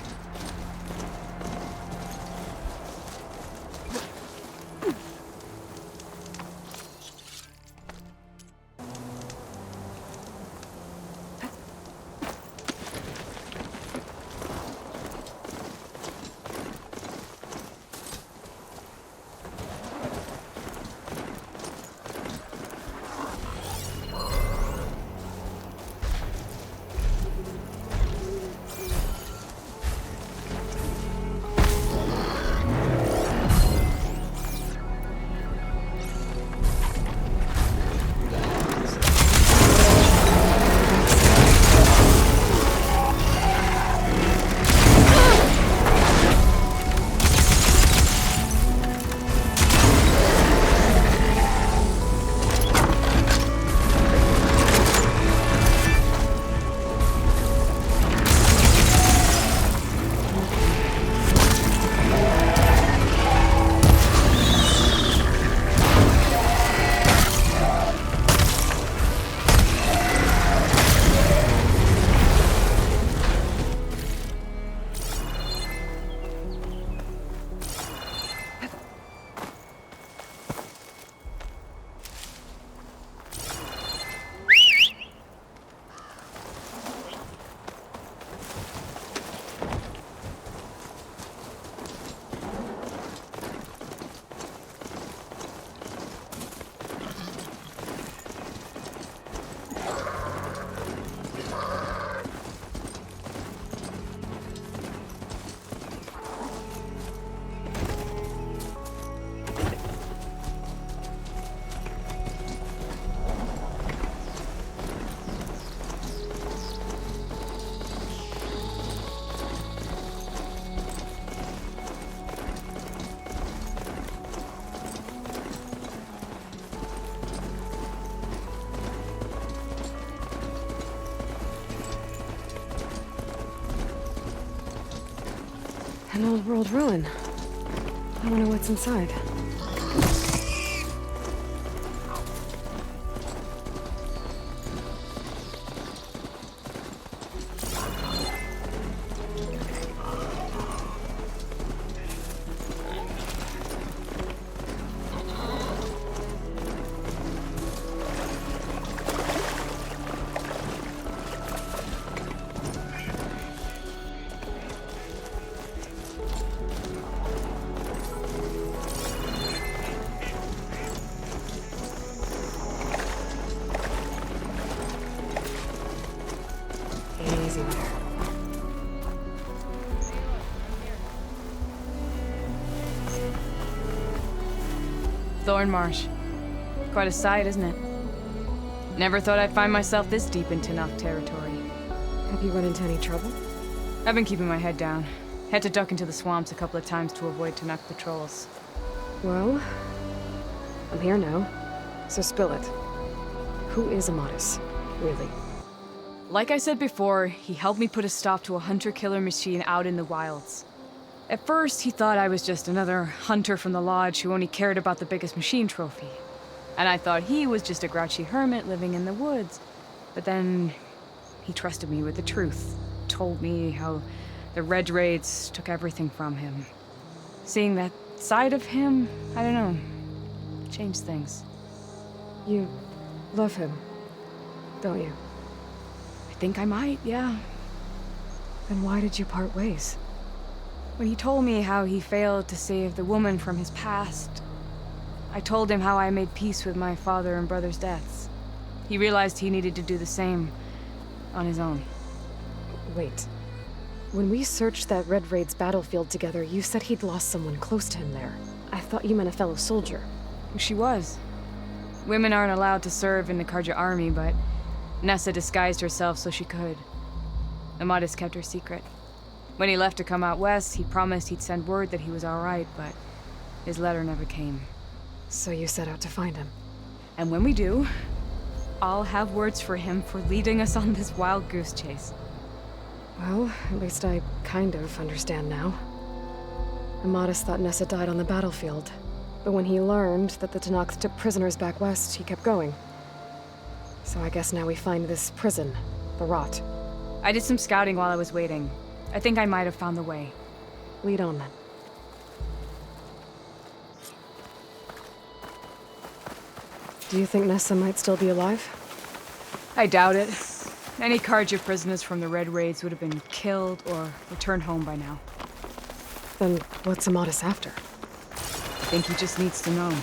Speaker 6: An old world ruin. I wonder what's inside. Easy there.
Speaker 13: Thorn Marsh. Quite a sight, isn't it? Never thought I'd find myself this deep in Tenakth territory.
Speaker 6: Have you run into any trouble?
Speaker 13: I've been keeping my head down. Had to duck into the swamps a couple of times to avoid Tenakth patrols.
Speaker 6: Well, I'm here now, so spill it. Who is Amatis, really?
Speaker 13: Like I said before, he helped me put a stop to a hunter-killer machine out in the wilds. At first, he thought I was just another hunter from the lodge who only cared about the biggest machine trophy. And I thought he was just a grouchy hermit living in the woods. But then he trusted me with the truth. Told me how the Red Raids took everything from him. Seeing that side of him, I don't know, changed things.
Speaker 1: You love him, don't you?
Speaker 13: I think I might, yeah.
Speaker 1: Then why did you part ways?
Speaker 13: When he told me how he failed to save the woman from his past, I told him how I made peace with my father and brother's deaths. He realized he needed to do the same on his own.
Speaker 1: Wait. When we searched that Red Raid's battlefield together, you said he'd lost someone close to him there. I thought you meant a fellow soldier.
Speaker 13: She was. Women aren't allowed to serve in the Karja army, but Nessa disguised herself so she could. Amadis kept her secret. When he left to come out west, he promised he'd send word that he was alright, but his letter never came.
Speaker 1: So you set out to find him?
Speaker 13: And when we do, I'll have words for him for leading us on this wild goose chase.
Speaker 1: Well, at least I kind of understand now. Amadis thought Nessa died on the battlefield, but when he learned that the Tenakth took prisoners back west, he kept going. So I guess now we find this prison, the Rot.
Speaker 13: I did some scouting while I was waiting. I think I might have found the way.
Speaker 1: Lead on, then. Do you think Nessa might still be alive?
Speaker 13: I doubt it. Any Karja prisoners from the Red Raids would have been killed or returned home by now.
Speaker 1: Then what's Amadis after?
Speaker 13: I think he just needs to know.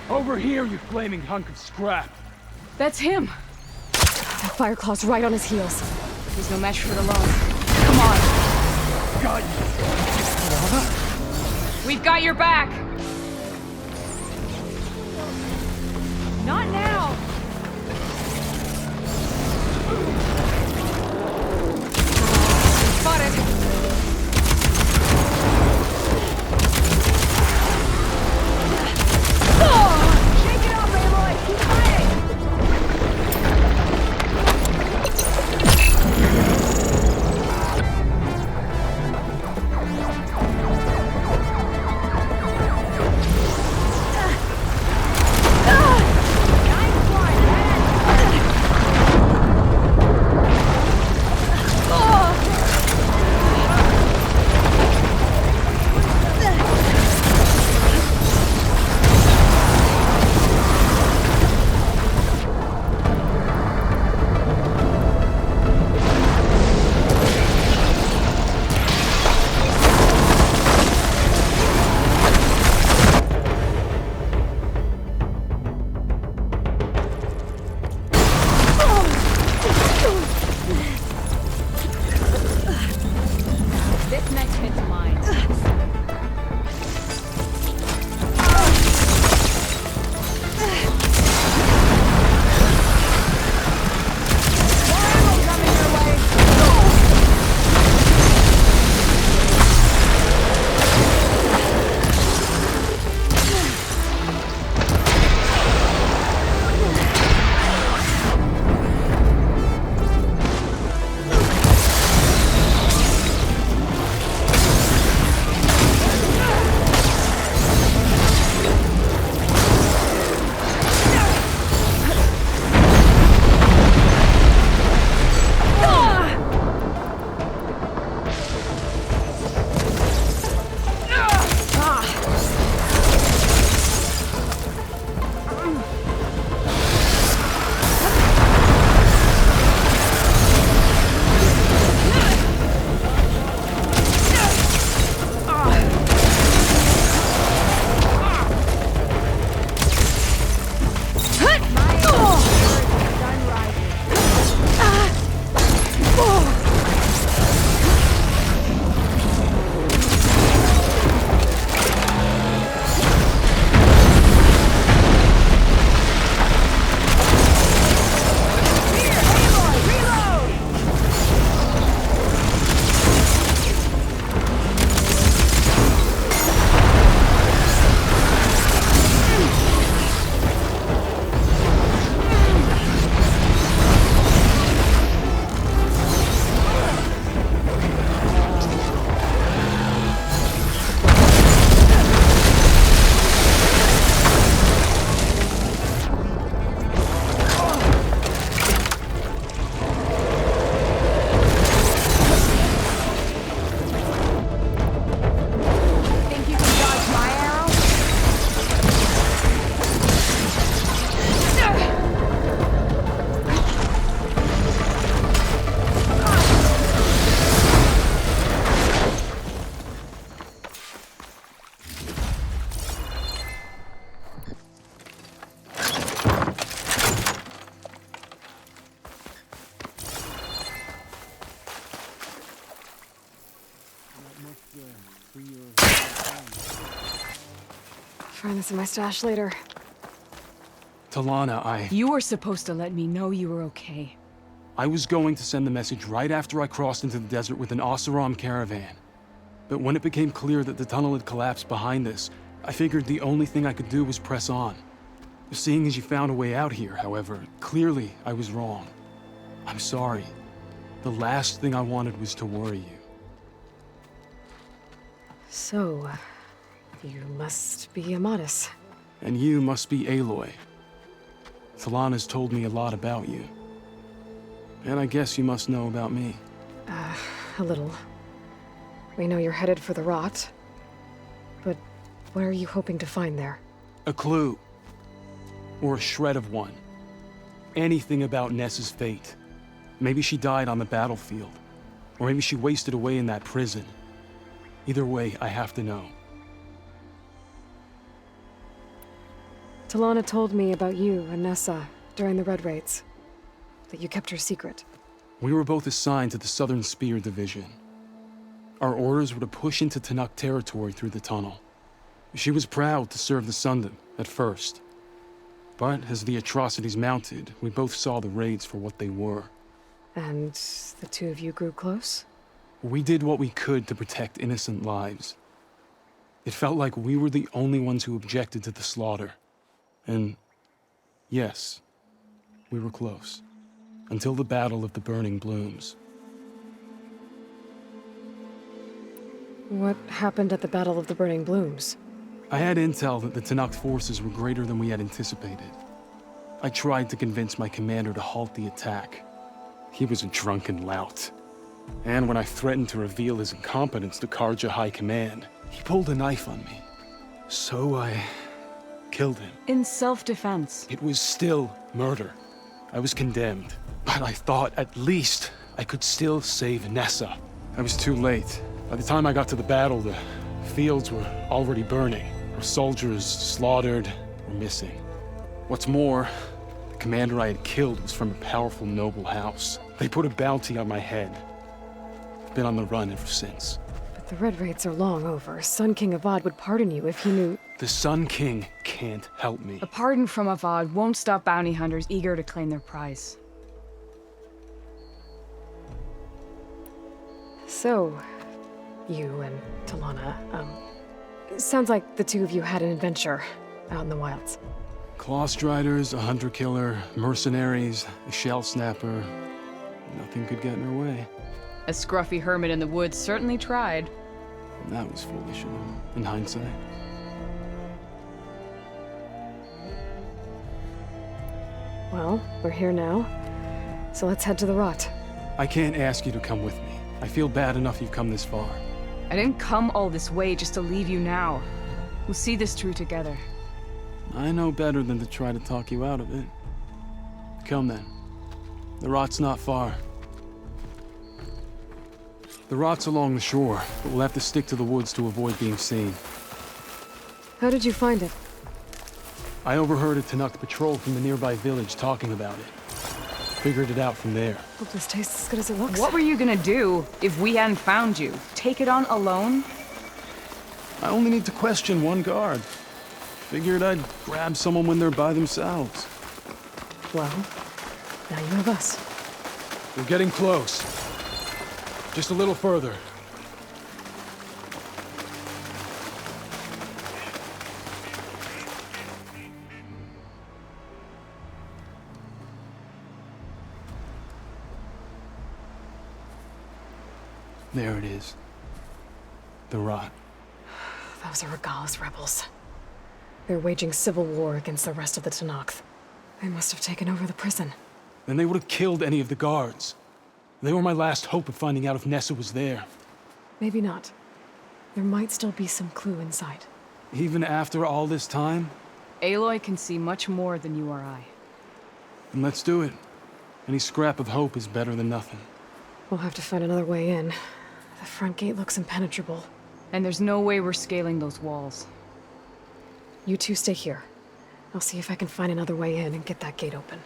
Speaker 17: Over here, you flaming hunk of scrap.
Speaker 13: That's him!
Speaker 1: That Fireclaw's right on his heels.
Speaker 13: He's no match for the lone. Come on!
Speaker 17: Got you!
Speaker 13: We've got your back! Not now! Spotted! Shake it off, Aloy! Keep fighting!
Speaker 1: find this in my stash later.
Speaker 18: Talana,
Speaker 13: You were supposed to let me know you were okay.
Speaker 18: I was going to send the message right after I crossed into the desert with an Oseram caravan. But when it became clear that the tunnel had collapsed behind us, I figured the only thing I could do was press on. Seeing as you found a way out here, however, clearly I was wrong. I'm sorry. The last thing I wanted was to worry you.
Speaker 1: So, you must be Amatis.
Speaker 18: And you must be Aloy. Talana's told me a lot about you. And I guess you must know about me.
Speaker 1: A little. We know you're headed for the rot. But what are you hoping to find there?
Speaker 18: A clue. Or a shred of one. Anything about Nessa's fate. Maybe she died on the battlefield. Or maybe she wasted away in that prison. Either way, I have to know.
Speaker 1: Talana told me about you and Nessa during the Red Raids. That you kept her secret.
Speaker 18: We were both assigned to the Southern Spear Division. Our orders were to push into Tanakh territory through the tunnel. She was proud to serve the Sundom at first. But as the atrocities mounted, we both saw the raids for what they were.
Speaker 1: And the two of you grew close?
Speaker 18: We did what we could to protect innocent lives. It felt like we were the only ones who objected to the slaughter. And yes, we were close. Until the Battle of the Burning Blooms.
Speaker 1: What happened at the Battle of the Burning Blooms?
Speaker 18: I had intel that the Tanakh forces were greater than we had anticipated. I tried to convince my commander to halt the attack. He was a drunken lout. And when I threatened to reveal his incompetence to Karja High Command, he pulled a knife on me. So I killed him.
Speaker 13: In self-defense.
Speaker 18: It was still murder. I was condemned. But I thought at least I could still save Nessa. I was too late. By the time I got to the battle, the fields were already burning. Our soldiers slaughtered or missing. What's more, the commander I had killed was from a powerful noble house. They put a bounty on my head. I've been on the run ever since.
Speaker 1: But the Red Raids are long over. Sun King Avad would pardon you if he knew...
Speaker 18: The Sun King can't help me.
Speaker 13: A pardon from Avad won't stop bounty hunters eager to claim their prize.
Speaker 1: So, you and Talana, sounds like the two of you had an adventure out in the wilds.
Speaker 18: Clawstriders, a hunter-killer, mercenaries, a shell snapper. Nothing could get in her way.
Speaker 13: A scruffy hermit in the woods certainly tried.
Speaker 18: And that was foolish in hindsight.
Speaker 1: Well, we're here now, so let's head to the rot.
Speaker 18: I can't ask you to come with me. I feel bad enough you've come this far.
Speaker 13: I didn't come all this way just to leave you now. We'll see this through together.
Speaker 18: I know better than to try to talk you out of it. Come then. The rot's not far. The rot's along the shore, but we'll have to stick to the woods to avoid being seen.
Speaker 1: How did you find it?
Speaker 18: I overheard a Tanakh patrol from the nearby village talking about it. Figured it out from there.
Speaker 1: Hope this tastes as good as it looks.
Speaker 13: What were you gonna do if we hadn't found you? Take it on alone?
Speaker 18: I only need to question one guard. Figured I'd grab someone when they're by themselves.
Speaker 1: Well, now you have us.
Speaker 18: We're getting close. Just a little further. There it is. The rot.
Speaker 1: Those are Regalis rebels. They're waging civil war against the rest of the Tanakh. They must have taken over the prison.
Speaker 18: Then they would have killed any of the guards. They were my last hope of finding out if Nessa was there.
Speaker 1: Maybe not. There might still be some clue inside.
Speaker 18: Even after all this time?
Speaker 13: Aloy can see much more than you or I.
Speaker 18: Then let's do it. Any scrap of hope is better than nothing.
Speaker 1: We'll have to find another way in. The front gate looks impenetrable.
Speaker 13: And there's no way we're scaling those walls.
Speaker 1: You two stay here. I'll see if I can find another way in and get that gate open.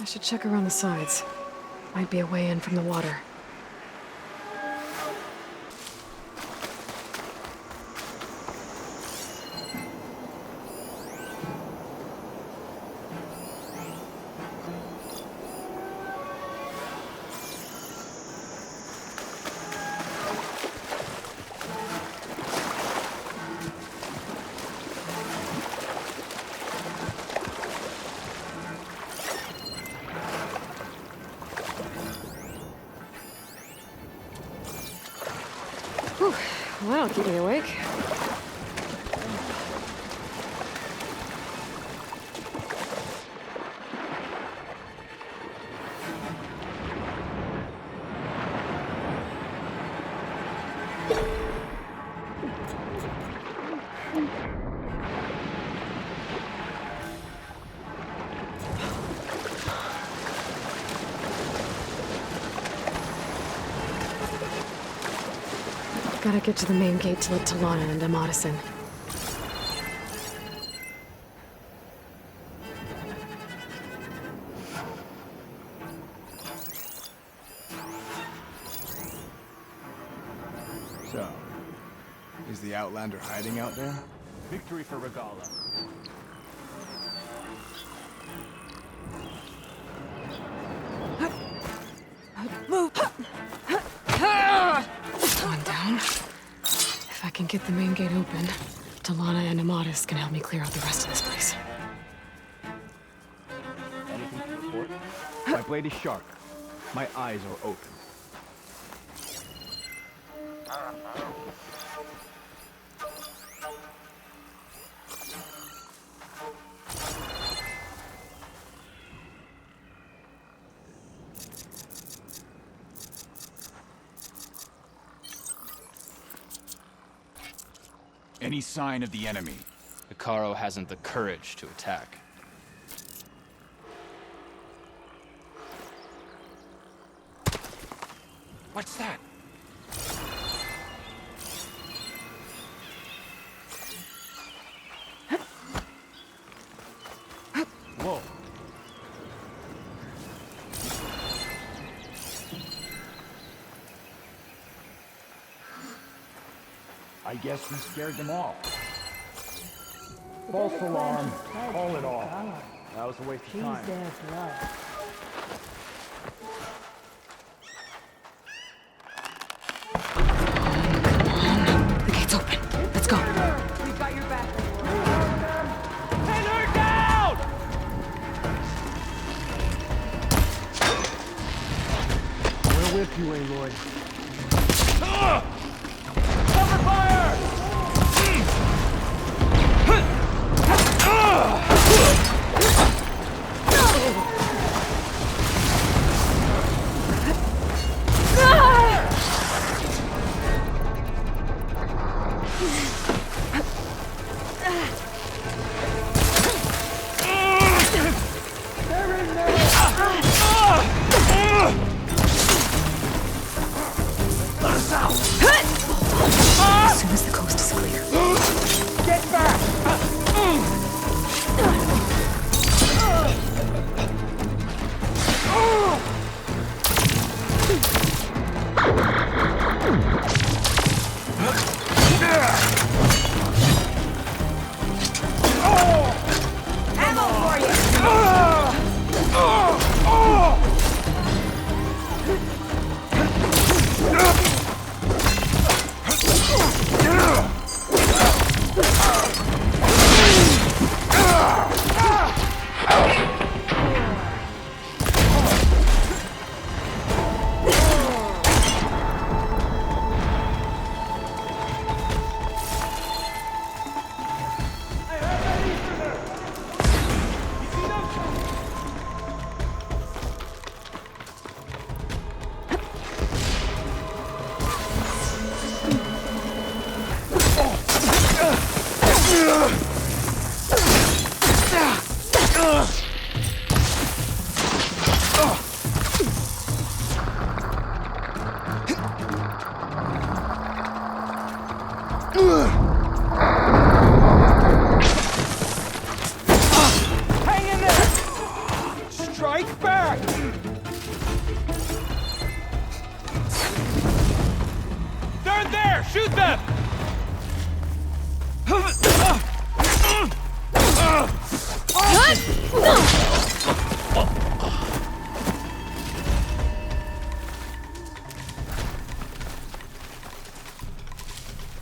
Speaker 1: I should check around the sides. Might be a way in from the water. Well, keep me awake. Gotta get to the main gate to let Talana and Amatis in.
Speaker 17: So, is the Outlander hiding out there? Victory for Regala.
Speaker 1: Move! One down. If I can get the main gate open, Talana and Amatis can help me clear out the rest of this place.
Speaker 17: Anything to report? My blade is sharp. My eyes are open.
Speaker 19: Any sign of the enemy?
Speaker 20: Hikaru hasn't the courage to attack.
Speaker 19: What's that?
Speaker 17: Whoa. I guess we scared them off. False alarm. Call it off. That was a waste of time.
Speaker 1: The gate's open. Let's go.
Speaker 16: We've got your back.
Speaker 17: Pin her down! We're with you, Aloy. Cover fire!
Speaker 1: As soon as the coast is clear.
Speaker 17: Get back!
Speaker 16: Ammo for you! Hang in there! Strike back! They're there! Shoot them!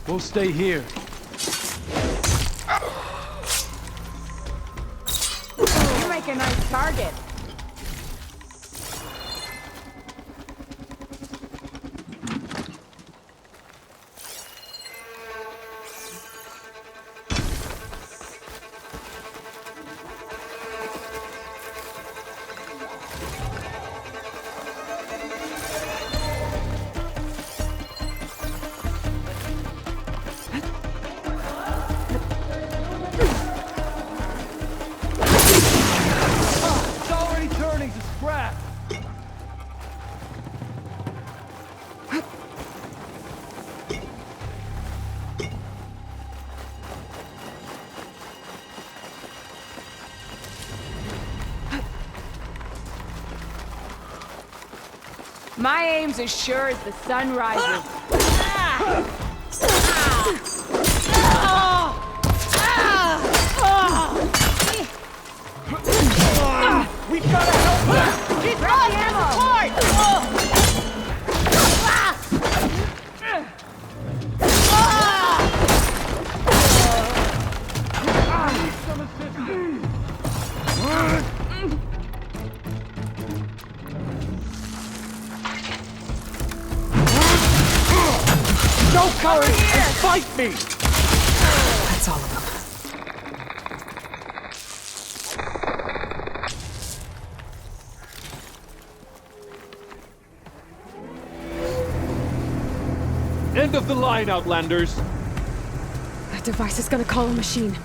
Speaker 18: We'll stay here.
Speaker 16: You make a nice target.
Speaker 13: My aim's as sure as the sun rises.
Speaker 12: We've got to help them!
Speaker 13: Get the ammo!
Speaker 12: Show courage and fight me!
Speaker 1: That's all of them.
Speaker 3: End of the line, Outlanders!
Speaker 1: That device is gonna call a machine.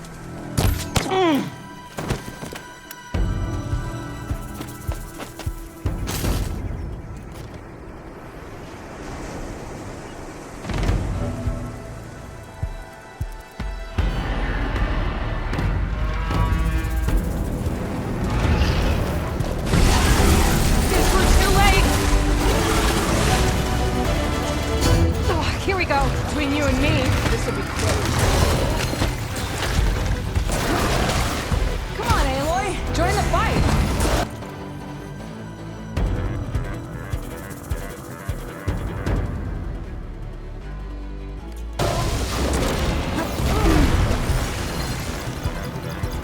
Speaker 13: Here we go. Between you and me, this will be close. Come on, Aloy. Join the fight.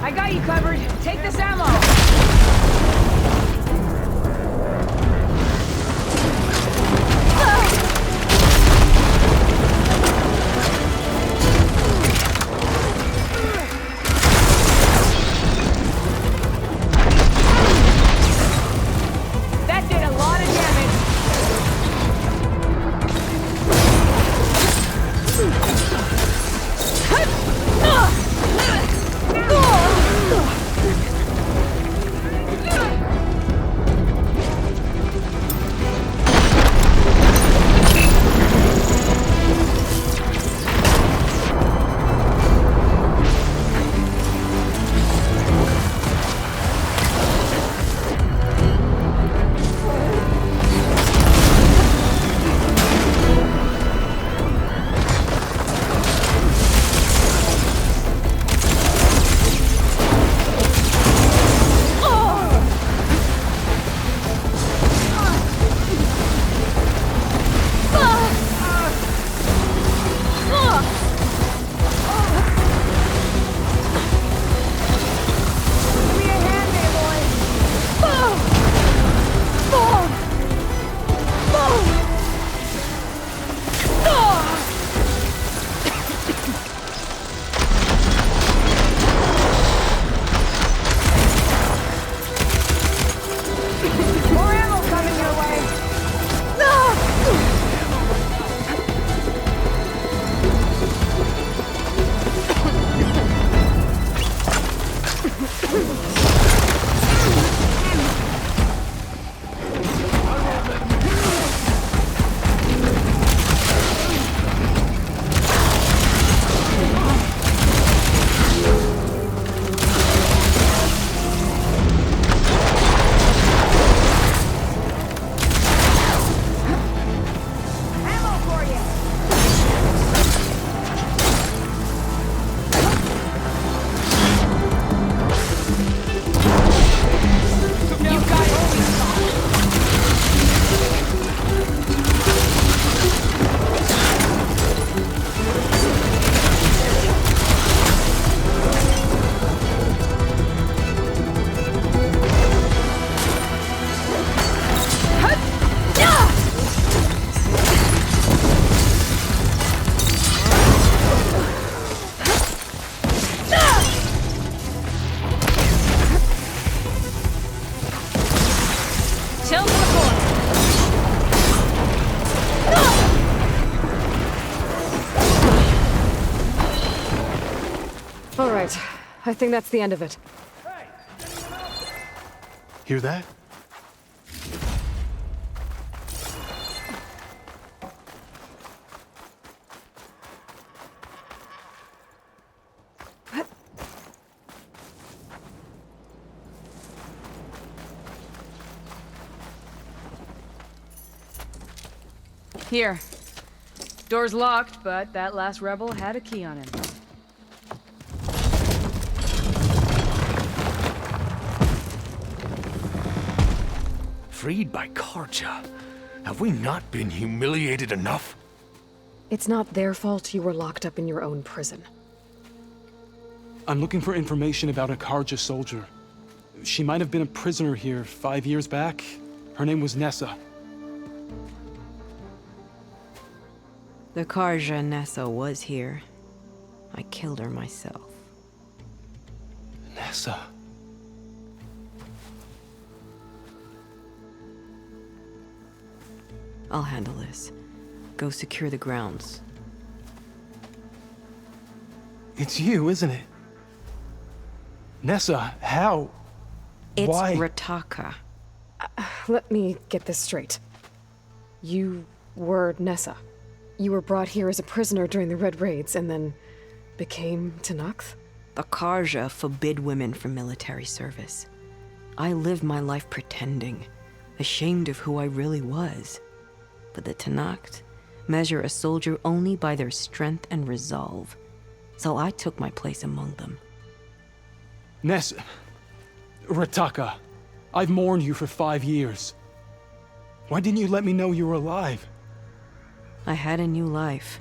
Speaker 13: I got you covered. Take this ammo.
Speaker 1: All right. I think that's the end of it.
Speaker 18: Hear that?
Speaker 13: Here. Door's locked, but that last rebel had a key on him.
Speaker 21: Freed by Karja? Have we not been humiliated enough?
Speaker 1: It's not their fault you were locked up in your own prison.
Speaker 18: I'm looking for information about a Karja soldier. She might have been a prisoner here 5 years back. Her name was Nessa.
Speaker 22: The Karja Nessa was here. I killed her myself.
Speaker 18: Nessa.
Speaker 22: I'll handle this. Go secure the grounds.
Speaker 18: It's you, isn't it? Nessa, how?
Speaker 22: It's
Speaker 18: Why?
Speaker 22: Rataka.
Speaker 1: Let me get this straight. You were Nessa. You were brought here as a prisoner during the Red Raids and then became Tenakth?
Speaker 22: The Karja forbid women from military service. I lived my life pretending, ashamed of who I really was. But the Tenakth measure a soldier only by their strength and resolve. So I took my place among them.
Speaker 18: Nessa. Rataka. I've mourned you for 5 years. Why didn't you let me know you were alive?
Speaker 22: I had a new life.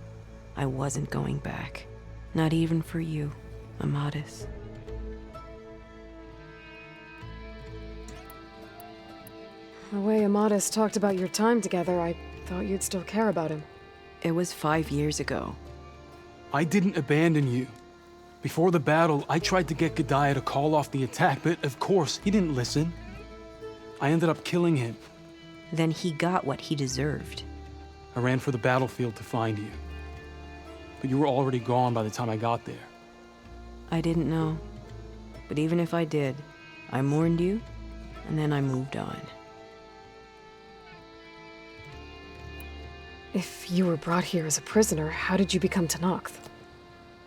Speaker 22: I wasn't going back. Not even for you, Amadis.
Speaker 1: The way Amadis talked about your time together, I thought you'd still care about him.
Speaker 22: It was 5 years ago.
Speaker 18: I didn't abandon you. Before the battle, I tried to get Godiah to call off the attack, but of course, he didn't listen. I ended up killing him.
Speaker 22: Then he got what he deserved.
Speaker 18: I ran for the battlefield to find you. But you were already gone by the time I got there.
Speaker 22: I didn't know. But even if I did, I mourned you, and then I moved on.
Speaker 1: If you were brought here as a prisoner, how did you become Tenakth?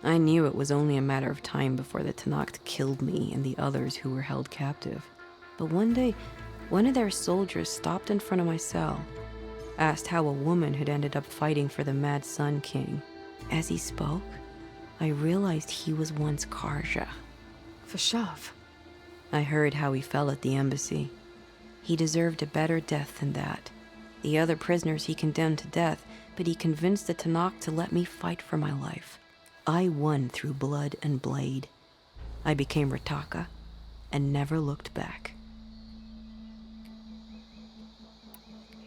Speaker 22: I knew it was only a matter of time before the Tenakth killed me and the others who were held captive. But one day, one of their soldiers stopped in front of my cell, asked how a woman had ended up fighting for the Mad Sun King. As he spoke, I realized he was once Karja.
Speaker 1: Vashav.
Speaker 22: I heard how he fell at the embassy. He deserved a better death than that. The other prisoners he condemned to death, but he convinced the Tenakth to let me fight for my life. I won through blood and blade. I became Rataka and never looked back.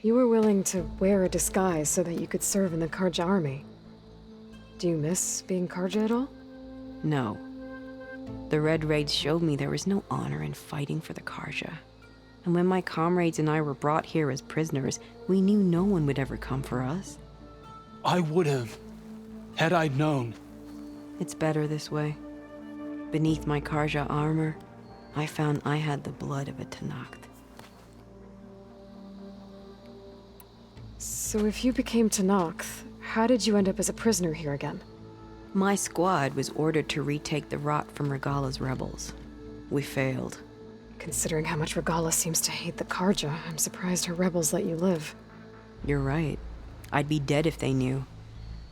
Speaker 1: You were willing to wear a disguise so that you could serve in the Karja army. Do you miss being Karja at all?
Speaker 22: No. The Red Raids showed me there was no honor in fighting for the Karja. And when my comrades and I were brought here as prisoners, we knew no one would ever come for us.
Speaker 18: I would have, had I known.
Speaker 22: It's better this way. Beneath my Karja armor, I found I had the blood of a Tenakth.
Speaker 1: So if you became Tenakth, how did you end up as a prisoner here again?
Speaker 22: My squad was ordered to retake the Rot from Regala's rebels. We failed.
Speaker 1: Considering how much Regala seems to hate the Karja, I'm surprised her rebels let you live.
Speaker 22: You're right. I'd be dead if they knew.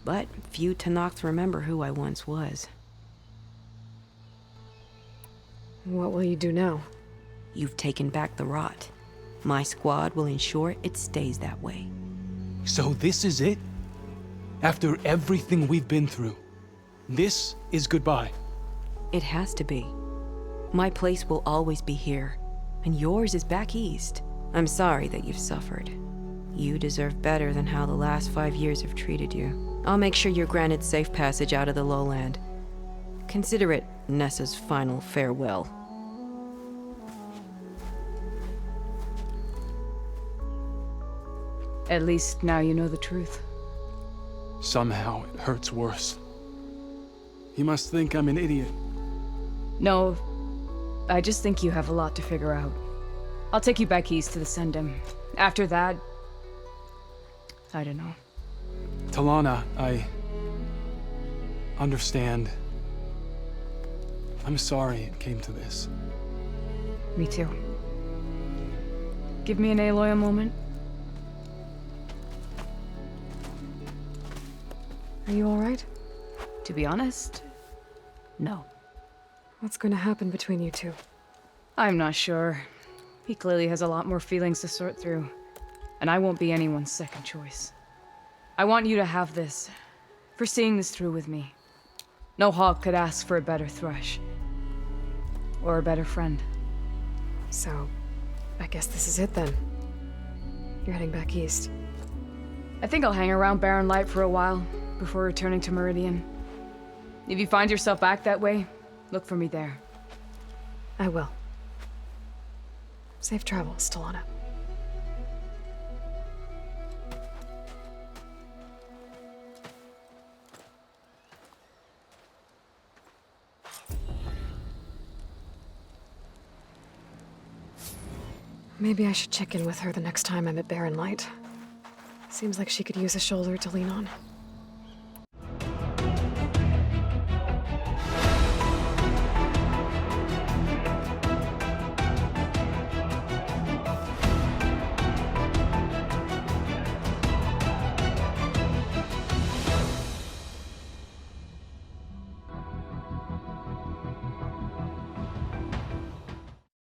Speaker 22: But few Tenakth remember who I once was.
Speaker 1: What will you do now?
Speaker 22: You've taken back the Rot. My squad will ensure it stays that way.
Speaker 18: So this is it? After everything we've been through, this is goodbye?
Speaker 22: It has to be. My place will always be here, and yours is back east. I'm sorry that you've suffered. You deserve better than how the last 5 years have treated you. I'll make sure you're granted safe passage out of the lowland. Consider it Nessa's final farewell.
Speaker 13: At least now you know the truth.
Speaker 18: Somehow it hurts worse. You must think I'm an idiot.
Speaker 13: No, I just think you have a lot to figure out. I'll take you back east to the Sendem. After that, I don't know.
Speaker 18: Talana, I understand. I'm sorry it came to this.
Speaker 13: Me too. Give me an Aloy a moment.
Speaker 1: Are you alright?
Speaker 13: To be honest, no.
Speaker 1: What's going to happen between you two?
Speaker 13: I'm not sure. He clearly has a lot more feelings to sort through, and I won't be anyone's second choice. I want you to have this, for seeing this through with me. No hawk could ask for a better thrush. Or a better friend.
Speaker 1: So, I guess this is it then. You're heading back east.
Speaker 13: I think I'll hang around Barren Light for a while, before returning to Meridian. If you find yourself back that way, look for me there.
Speaker 1: I will. Safe travels, Talana. Maybe I should check in with her the next time I'm at Barren Light. Seems like she could use a shoulder to lean on.